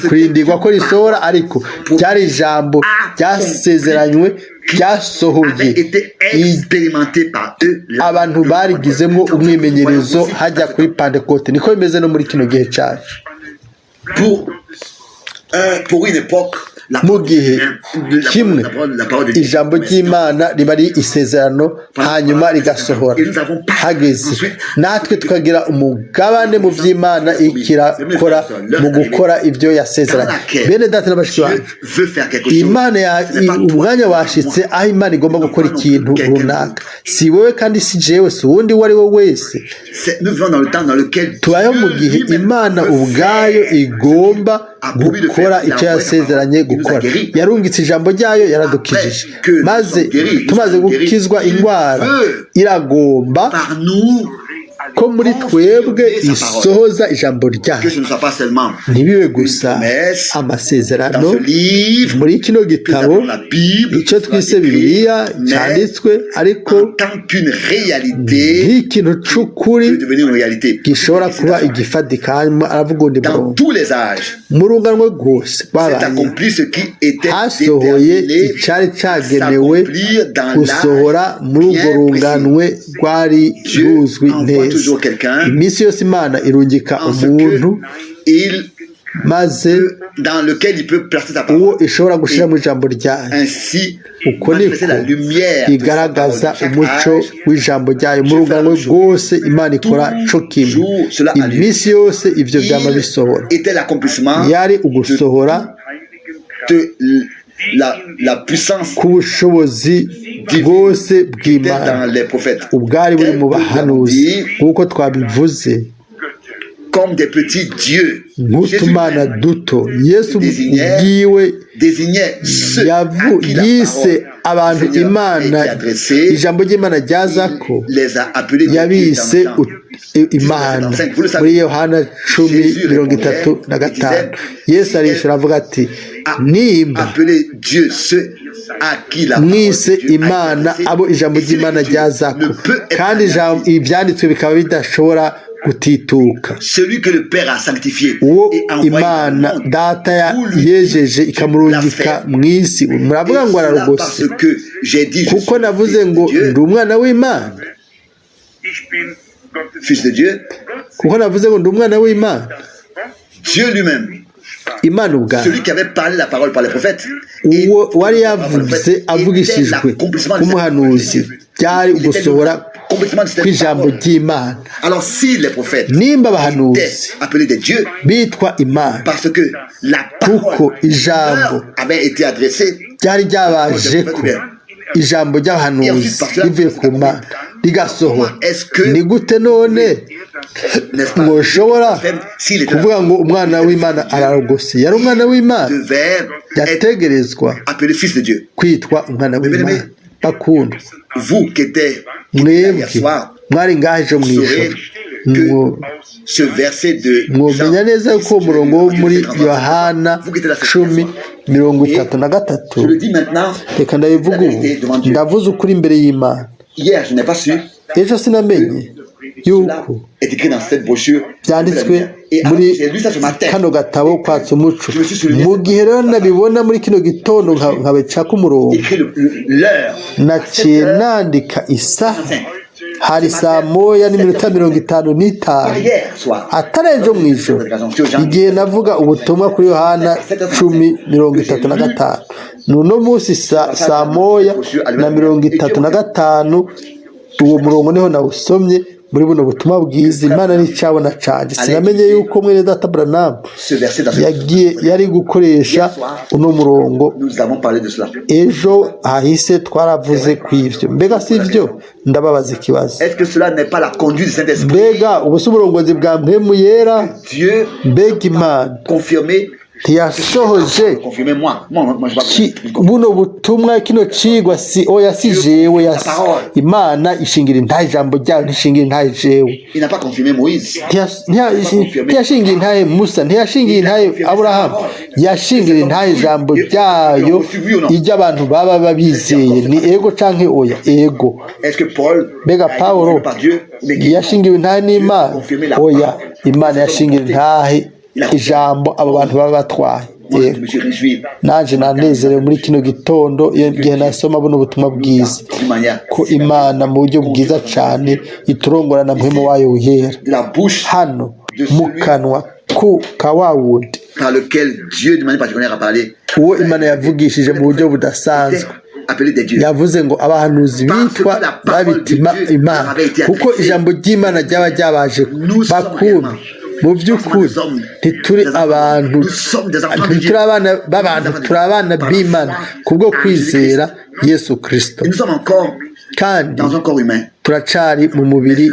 kurindirwa ko risohora ariko ryari ijambo ryasezeranywe ryasohoye abantu barigizemo umwimenyerezo hajya kuri Pentekote niko bimeze no muri kino gihe cyacu mu gihe kimwe ijambo ry'Imana riba ari isezerano hanyuma rigasohora hageze natwe tukagira umugabane mu by'Imana ikirakora mu gukora ibyo yasezeranye bene data n'abashiki bacu Imana umwanya washitse aho Imana igomba gukora ikintu runaka si wowe kandi si jewe si uwundi uwo ari we wese tubayeho mu gihe Imana ubwayo igomba gukora icyo yasezeranye gukora yarungitse ijambo ryayo yaradukijije maze tumaze gukizwa indwara iragomba ko muri twebwe isohoza ijambo ryayo ntibibe gusa amasezerano muri kino gitabo icyo twise Bibiliya cyanditswe ariko nk'ikintu cy'ukuri gishobora kuba igifadika hanyuma aravuga undi mu rungano rwose hasohoye icyari cyagenewe gusohora muri urwo runganwe rwari ruzwi neza iminsi yose Imana irungika umuntu maze uwo ishobora gushyira mu ijambo ryayo uko niko igaragaza umuco w'ijambo ryayo mu rugano rwose Imana ikora cyo kimwe iminsi yose ibyo byama bisohora yari ugusohora la puissance ku bushobozi bwose qui était bw'Imana dans les prophètes. ubwari buri mu bahanuzi nk'uko twabivuze Comme des petits dieux. nk'utumana duto yesu ubwiwe Désignait ceux à qui la yise parole abantu du Seigneur Imana était adressée. ijambo ry'Imana ryazako Il les a appelés des dieux yabise dans le temps. Imana muri Yohana 10:35 Yesu arishura avuga ati nimba Appeler Dieu ceux à qui la mwise parole de Dieu a été Imana adressée. abo ijambo ry'Imana ryazako kandi ibyanditswe bikaba bidashobora gutituka Celui que le Père a sanctifié uwo et envoyé dans le Imana monde. data Vous lui yejeje ikamurungika mu isi muravuga ngo Et cela ararogose parce que j'ai dit, je kuko suis navuze fils ngo de Dieu, ndi umwana w'Imana Ich bin Gottes fils de Dieu, kuko navuze ngo ndi umwana w'Imana Dieu lui-même, Imana ubwayo celui qui avait parlé la parole par les prophètes, et uwo wari yavuze avugishijwe nk'umuhanuzi byari ugusohora complètement de cette kw'ijambo parole. ry'Imana Alors si les prophètes nimba étaient abahanuzi appelés des dieux, bitwa Imana parce que la kuko parole ijambo leur avait été adressée, ryari ryabaje ko ijambo ry'abahanuzi rivuye ku Mana rigasohora ni gute none n'est-ce pas, mwoshobora s'il était kuvuga ngo umwana w'Imana ararogose yari umwana w'Imana devait être yategerezwa appelé fils de Dieu. kwitwa umwana w'Imana bakundwa Vous qui étiez hier mwebwe soir, mwari ngaho ejo mu saurez ijoro que ce verset de mwomenya neza ko umurongo wo muri Yohana 10:33 je le dis maintenant, reka ndabivuga ubu ndavuze ukuri imbere y'Imana hier je n'ai pas su, ejo sinamenye yuko est écrit dans cette brochure, byanditswe et alors, muri j'ai lu ça sur ma tête. kano gatabo kwatsa umuco mu gihe rero nabibona muri kino gitondo nkabica k'umurongo Écrit l'heure, naciye nandika isaha hari 1:55 hier soir. atari ejo mu ijoro igihe navuga ubutumwa kuri Yohana 10:35 nuno munsi saa moya na 35 uwo murongo niho nawusomye muri buno butumwa bwiza Imana n'icyabona canje sinamenye yuko mwene data Branham Ce verset dans ce yagiye yari gukoresha uno murongo nous avons parlé de cela. ejo hahise twaravuze kw'ivyo mbega sivyo ndababaza ikibazo Est-ce que cela n'est pas la conduite du Saint-Esprit? mbega ubusa uburongozi bwa mpemu yera Dieu mbega Imana confirmé, ntiyasohoje confirmé moi je parle. buno butumwa kino cigwa si oya si jewe Imana ishingira intahe ijambo ryayo ntishingira intahe jewe Il n'a pas confirmé Moïse. ntiyashingira intahe Musa ntiyashingira intahe Aburahamu yashingira intahe ijambo ryayo iryo abantu baba babizeye ni ego canke oya ego Est-ce que Paul mbega Pawulo par Dieu, mais qui yashingiwe intahe n'Imana oya Imana yashingira intahe ijambo abo bantu baba batwaye moi je me suis réjoui nanje nanezerewe muri kino gitondo iyo gihe nasoma buno butumwa bwiza d'une manière ko Imana mu buryo bwiza cyane iturongora na mpemu wayo wihera de la bouche hano mu kanwa ka wa wundi par lequel Dieu de manière particulière a parlé. uwo Imana yavugishije mu buryo budasanzwe Appelé des dieux. yavuze ngo abahanuzi bitwa babita Imana kuko ijambo ry'Imana ryaba ryabaje bakundwa mu by'ukuri ntituri abantu ntituri abana b'abantu turi abana b'Imana kubwo kwizera Yesu Kristo Nous sommes encore kandi dans un corps humain. turacari mu mubiri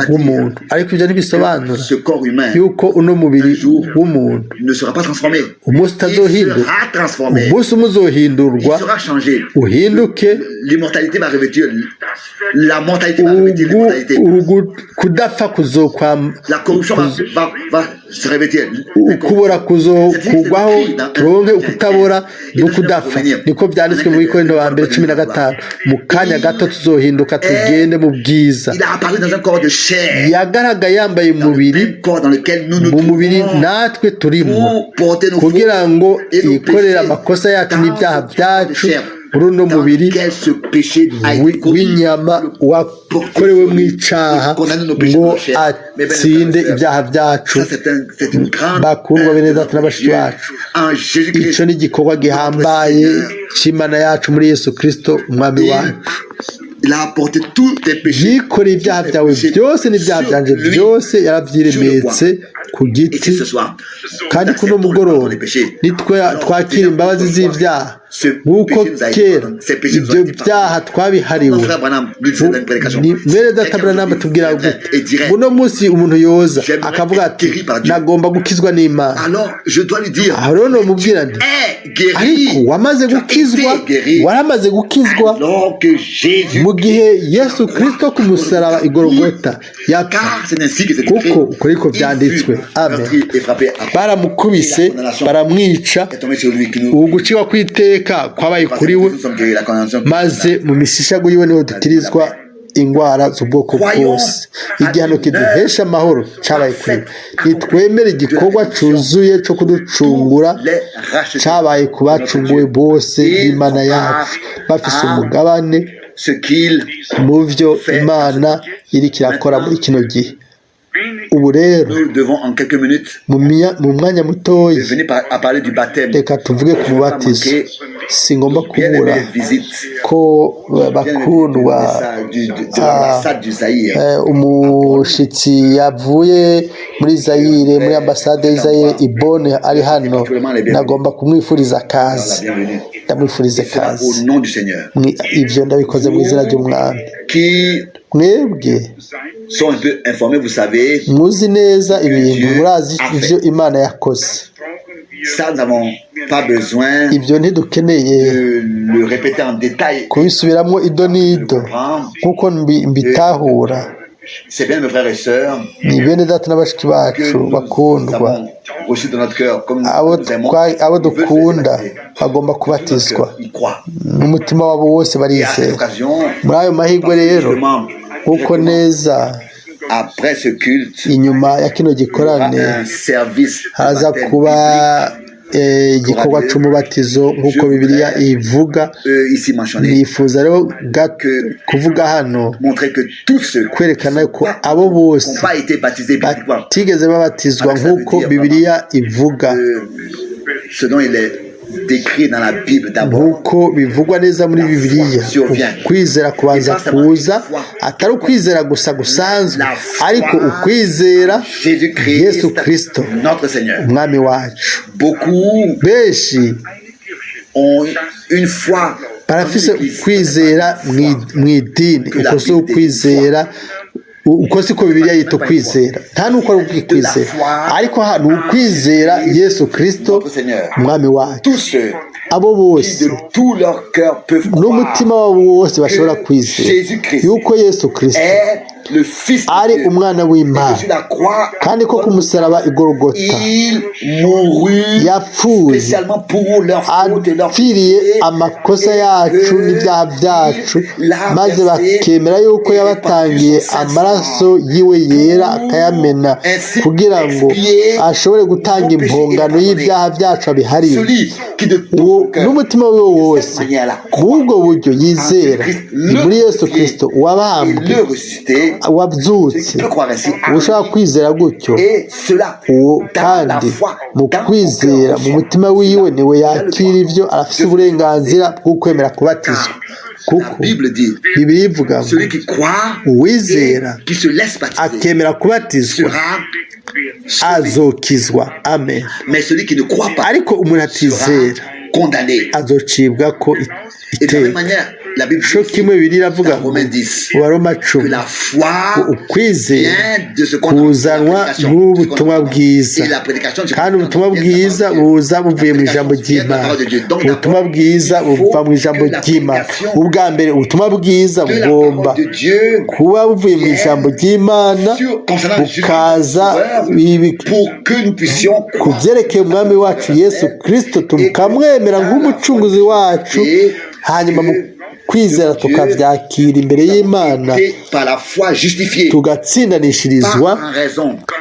w'umuntu ariko ibyo ntibisobanura Ce corps humain yuko uno mubiri w'umuntu ne sera pas transformé. umunsi utazohindurwa Il sera transformé. umunsi umwe uzohindurwa Il sera changé. uhinduke L'immortalité va revêtir la mortalité va revêtir l'immortalité. kudapfa kuzokwama La corruption va se revêtir. ukubora kuzokugwaho turonke ukutabora no kudapfa niko byanditswe muri Korinto wa mbere 15 mu kanya gato tuzohinduka tugende mu bwiza Il a apparu dans un corps de chair. yagaragaye yambaye umubiri Corps dans lequel nous nous mu mubiri trouvons natwe turimo pour porter nos kugira ngo et nos ikorera péchés amakosa yacu dans n'ibyaha ce byacu chair. muri uno Dans mubiri lequel ce péché a été commis. w'inyama wakorewe mu icaha ngo atsinde ibyaha byacu Ça, c'est une grande bakundwa bene data na bashiki bacu en Jésus-Christ. ico ni igikorwa gihambaye c'Imana yacu muri Yesu Kristo umwami wacu Il a apporté tous tes péchés. yikoreye ibyaha byawe byose n'ibyaha byanje byose yarabyiremetse ku giti. Kandi kuno mugoroba nitwe twakira imbabazi z'ibyaha nk'uko kera ibyo byaha twabihariwe. Mwene data Branham atubwira gute uno munsi umuntu yoza akavuga ati nagomba gukizwa n'Imana. Aho rero nomubwira nti ariko wamaze gukizwa, waramaze gukizwa mu gihe Yesu Kristo ku musaraba i Golgota yapfa, kuko uko ariko byanditswe. Amen. Baramukubise baramwica, ubu guciwa kw'iteka kwabaye kuri we, maze mu mishishago yiwe niho dukirizwa ingwara z'ubwoko bwose. Igihano kiduhesha amahoro cyabaye kuri we. Nitwemere igikorwa cyuzuye cyo kuducungura cyabaye ku bacunguwe bose b'Imana yacu, bafise umugabane mu byo Imana iriko irakora muri kino gihe. Ubu rero mu mwanya mutoya reka tuvuge ku mubatizo. Singomba kubura ko bakundwa umushitsi yavuye muri Zaire, muri ambasade y'Zaire i Bonn ari hano, nagomba kumwifuriza akazi. Ndamwifuriza akazi. Ibyo ndabikoze mu izina ry'Umwami. Mwebwe muzi neza ibintu, murazi ibyo Imana yakoze. Ibyo ntidukeneye kubisubiramo ido n'ido nk'uko mbitahura. Ni bene data n'abashiki bacu bakundwa, abo dukunda bagomba kubatizwa n'umutima wabo wose, barizera. Muri ayo mahirwe rero, kuko neza inyuma ya kino gikorane haza kuba igikorwa cy'umubatizo nk'uko Bibiliya ivuga. Nifuza rero kuvuga hano kwerekana ko abo bose batigeze babatizwa nk'uko Bibiliya ivuga, nk'uko bivugwa neza muri Bibiliya. Ukwizera kubanza kuza, atari ukwizera gusa gusanzwe, ariko ukwizera Yesu Kristo umwami wacu. Benshi barafise ukwizera mu idini, uko si ukwizera, uko siko Bibiliya yita ukwizera. Nta nuko ari ukwizera, ariko hano ukwizera Yesu Kristo umwami wacu. Abo bose n'umutima wabo wose bashobora kwizera yuko Yesu Kristo ari umwana w'Imana, kandi ko ku musaraba i Golgota yapfuye apfiriye amakosa yacu n'ibyaha byacu, maze bakemera yuko yabatangiye amaraso yiwe yera akayamena kugira ngo ashobore gutanga impongano y'ibyaha byacu abihariwe. N'umutima we wose bw'ubwo buryo yizera ni muri Yesu Kristo wabambwe, wabyutse. Ushaka kwizera gutyo, uwo kandi mu kwizera mu mutima wiwe niwe yakira ibyo, arafite uburenganzira bwo kwemera kubatizwa. Kuko Bibiliya ivuga ngo uwizera akemera kubatizwa azokizwa. Amen. Ariko umuntu atizera azocibwa ko iteka. Cyo kimwe Bibiliya iravuga ngo mu Baroma 10 ukwizera kuzanwa n'ubutumwa bwiza, kandi ubutumwa bwiza buza buvuye mu ijambo ry'Imana. Ubutumwa bwiza buva mu ijambo ry'Imana. Ubwa mbere ubutumwa bwiza bugomba kuba buvuye mu ijambo ry'Imana, bukaza ku byerekeye umwami wacu Yesu Kristo, tukamwemera nk'umucunguzi wacu, hanyuma mu kwizera tukabyakira imbere y'Imana, tugatsindanishirizwa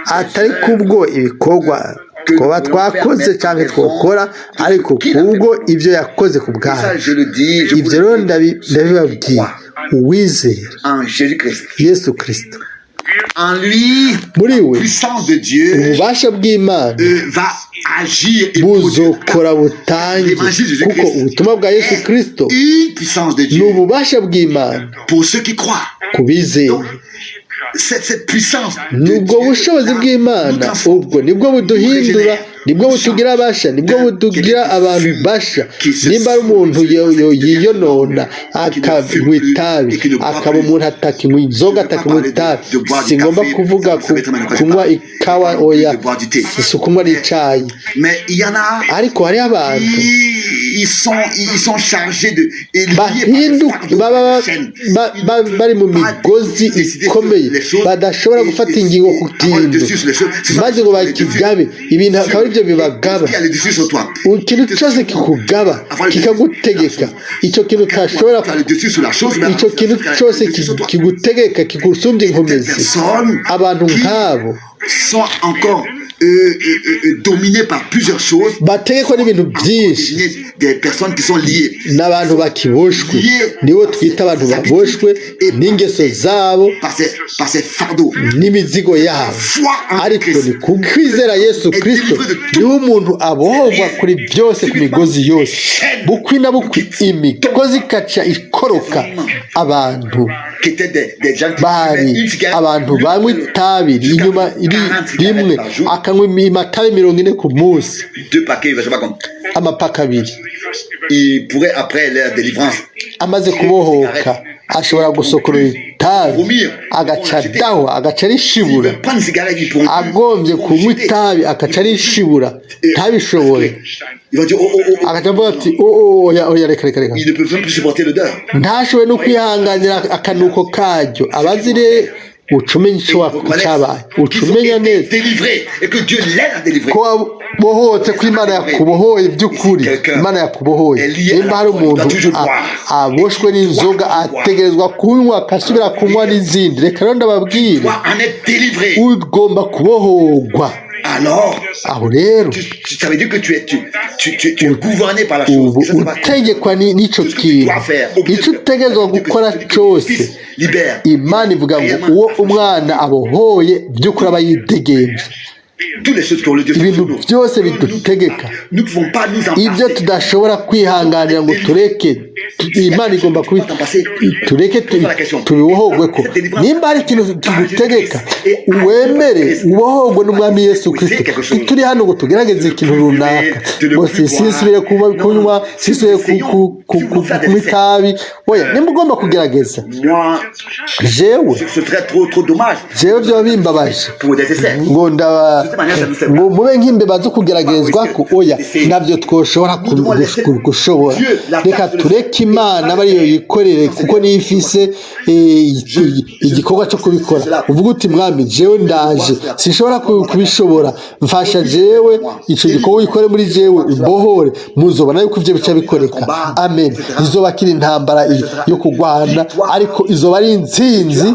atari kubwo ibikorwa twaba twakoze cyangwa twakora, ariko kubwo ibyo yakoze ku bwacu. Ibyo rero ndabibabwiye, uwizera Yesu Kristo muri we ububasha bw'Imana agir et buzokora butange kuko ubutumwa bwa Yesu Kristo une puissance de ni Dieu ububasha bw'Imana pour ceux qui croient. ku bizeye. Cette puissance nubwo bushobozi bw'Imana ubwo nibwo buduhindura, nibwo butugira abasha, nibwo butugira abantu basha. Nimba ari umuntu yiyonona akanywa itabi, akaba umuntu atakinywa inzoga, atakinywa itabi, si ngomba kuvuga kunywa ikawa, oya, si ukunywa n'icyayi. Ariko hariho abantu bari mu migozi ikomeye badashobora gufata ingingo ku kintu maze ngo bakigabe, ibintu akaba ari byo bibagaba. Ikintu cyose kikugaba kikagutegeka, icyo kintu utashobora, icyo kintu cyose kigutegeka kigusumbya inkomezi, abantu nk'abo dominés par plusieurs choses, bategekwa n'ibintu byinshi, des personnes qui sont liées, n'abantu bakiboshwe, nibo twita abantu baboshwe n'ingeso zabo, par ces fardeaux, n'imizigo yabo. Ariko ni kukwizera Yesu Kristo niho umuntu abohorwa kuri byose, ku migozi yose, bukwi na bukwi imigozi ikaca ikoroka. Abantu bari abantu banywa itabi inyuma rimwe, akanywa amatabi 40 ku munsi, amapaka 2. Amaze kubohoka ashobora gusokora itabi agaca dawa, agaca rishibura. Agombye kunywa itabi agaca rishibura, ntabishobore. Agaca avuga ati oya reka ntashoboye no kwihanganira akanuko karyo. Abazire ucumenya icyo cyabaye, ucumenya neza ko wabohotse, ko Imana yakubohoye by'ukuri. Imana yakubohoye. Nimba hari umuntu aboshwe n'inzoga ategerezwa kunywa, akasubira kunywa n'izindi. Reka rero ndababwire, ugomba kubohorwa. Aho rero utegekwa n'icyo kintu, icyo utegerezwa gukora cyose. Imana ivuga ngo uwo umwana abohoye by'ukuri aba yidegemvye. Ibintu byose bidutegeka, ibyo tudashobora kwihanganira ngo tureke, Imana igomba tureke tubibohogwe ko. Nimba hari ikintu kigutegeka, wemere ubohogwe n'Umwami Yesu Kristo. Turi hano ngo tugerageze ikintu runaka, ngo sisubire kunywa, sisubire kunywa itabi, oya, nimba ugomba kugerageza. Jewe byaba bimbabaje ngo mube nk'imbeba zo kugeragezwa ko, oya, nabyo twoshobora gushobora. Reka tureke Imana bariyo yikorere, kuko niyo ifise igikorwa cyo kubikora. Uvuga uti Mwami, jewe ndaje, sinshobora kubishobora, mfasha jewe, icyo gikorwa gikore muri jewe, imbohore. Muzobona yuko ivyo bica bikoreka. Amen. Izoba kiri intambara yo kugwana, ariko izoba ari intsinzi.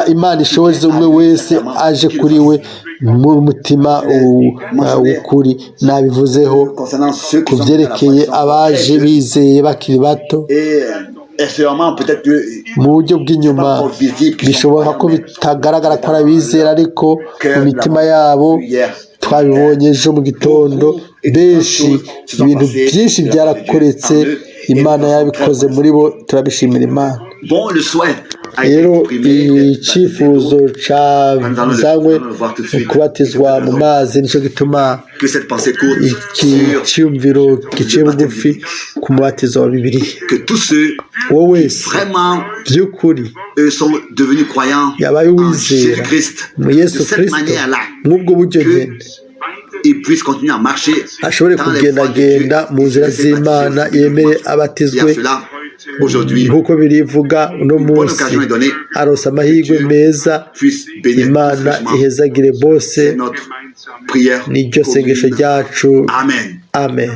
Imana ishoboze umwe wese aje kuri we mu mutima w'ukuri. Nabivuzeho ku byerekeye abaje bizeye bakiri bato, mu buryo bw'inyuma bishoboka ko bitagaragara ko arabizera, ariko mu mitima yabo twabibonye ejo mu gitondo, benshi ibintu byinshi byarakoretse. Imana yabikoze muri bo, turabishimira Imana. Rero icyifuzo cyazanywe kubatizwa mu mazi, nicyo gituma iki cyumviro giciye bugufi ku mubatizo wa Bibiliya. Wowe wese by'ukuri yabaye uwizera mu Yesu Kristo, nk'ubwo buryo nyine ashobore kugendagenda mu nzira z'Imana, yemere abatizwe nk'uko birivuga. Uno munsi aronse amahirwe meza. Imana ihezagire bose. Niryo sengesho ryacu. Amen.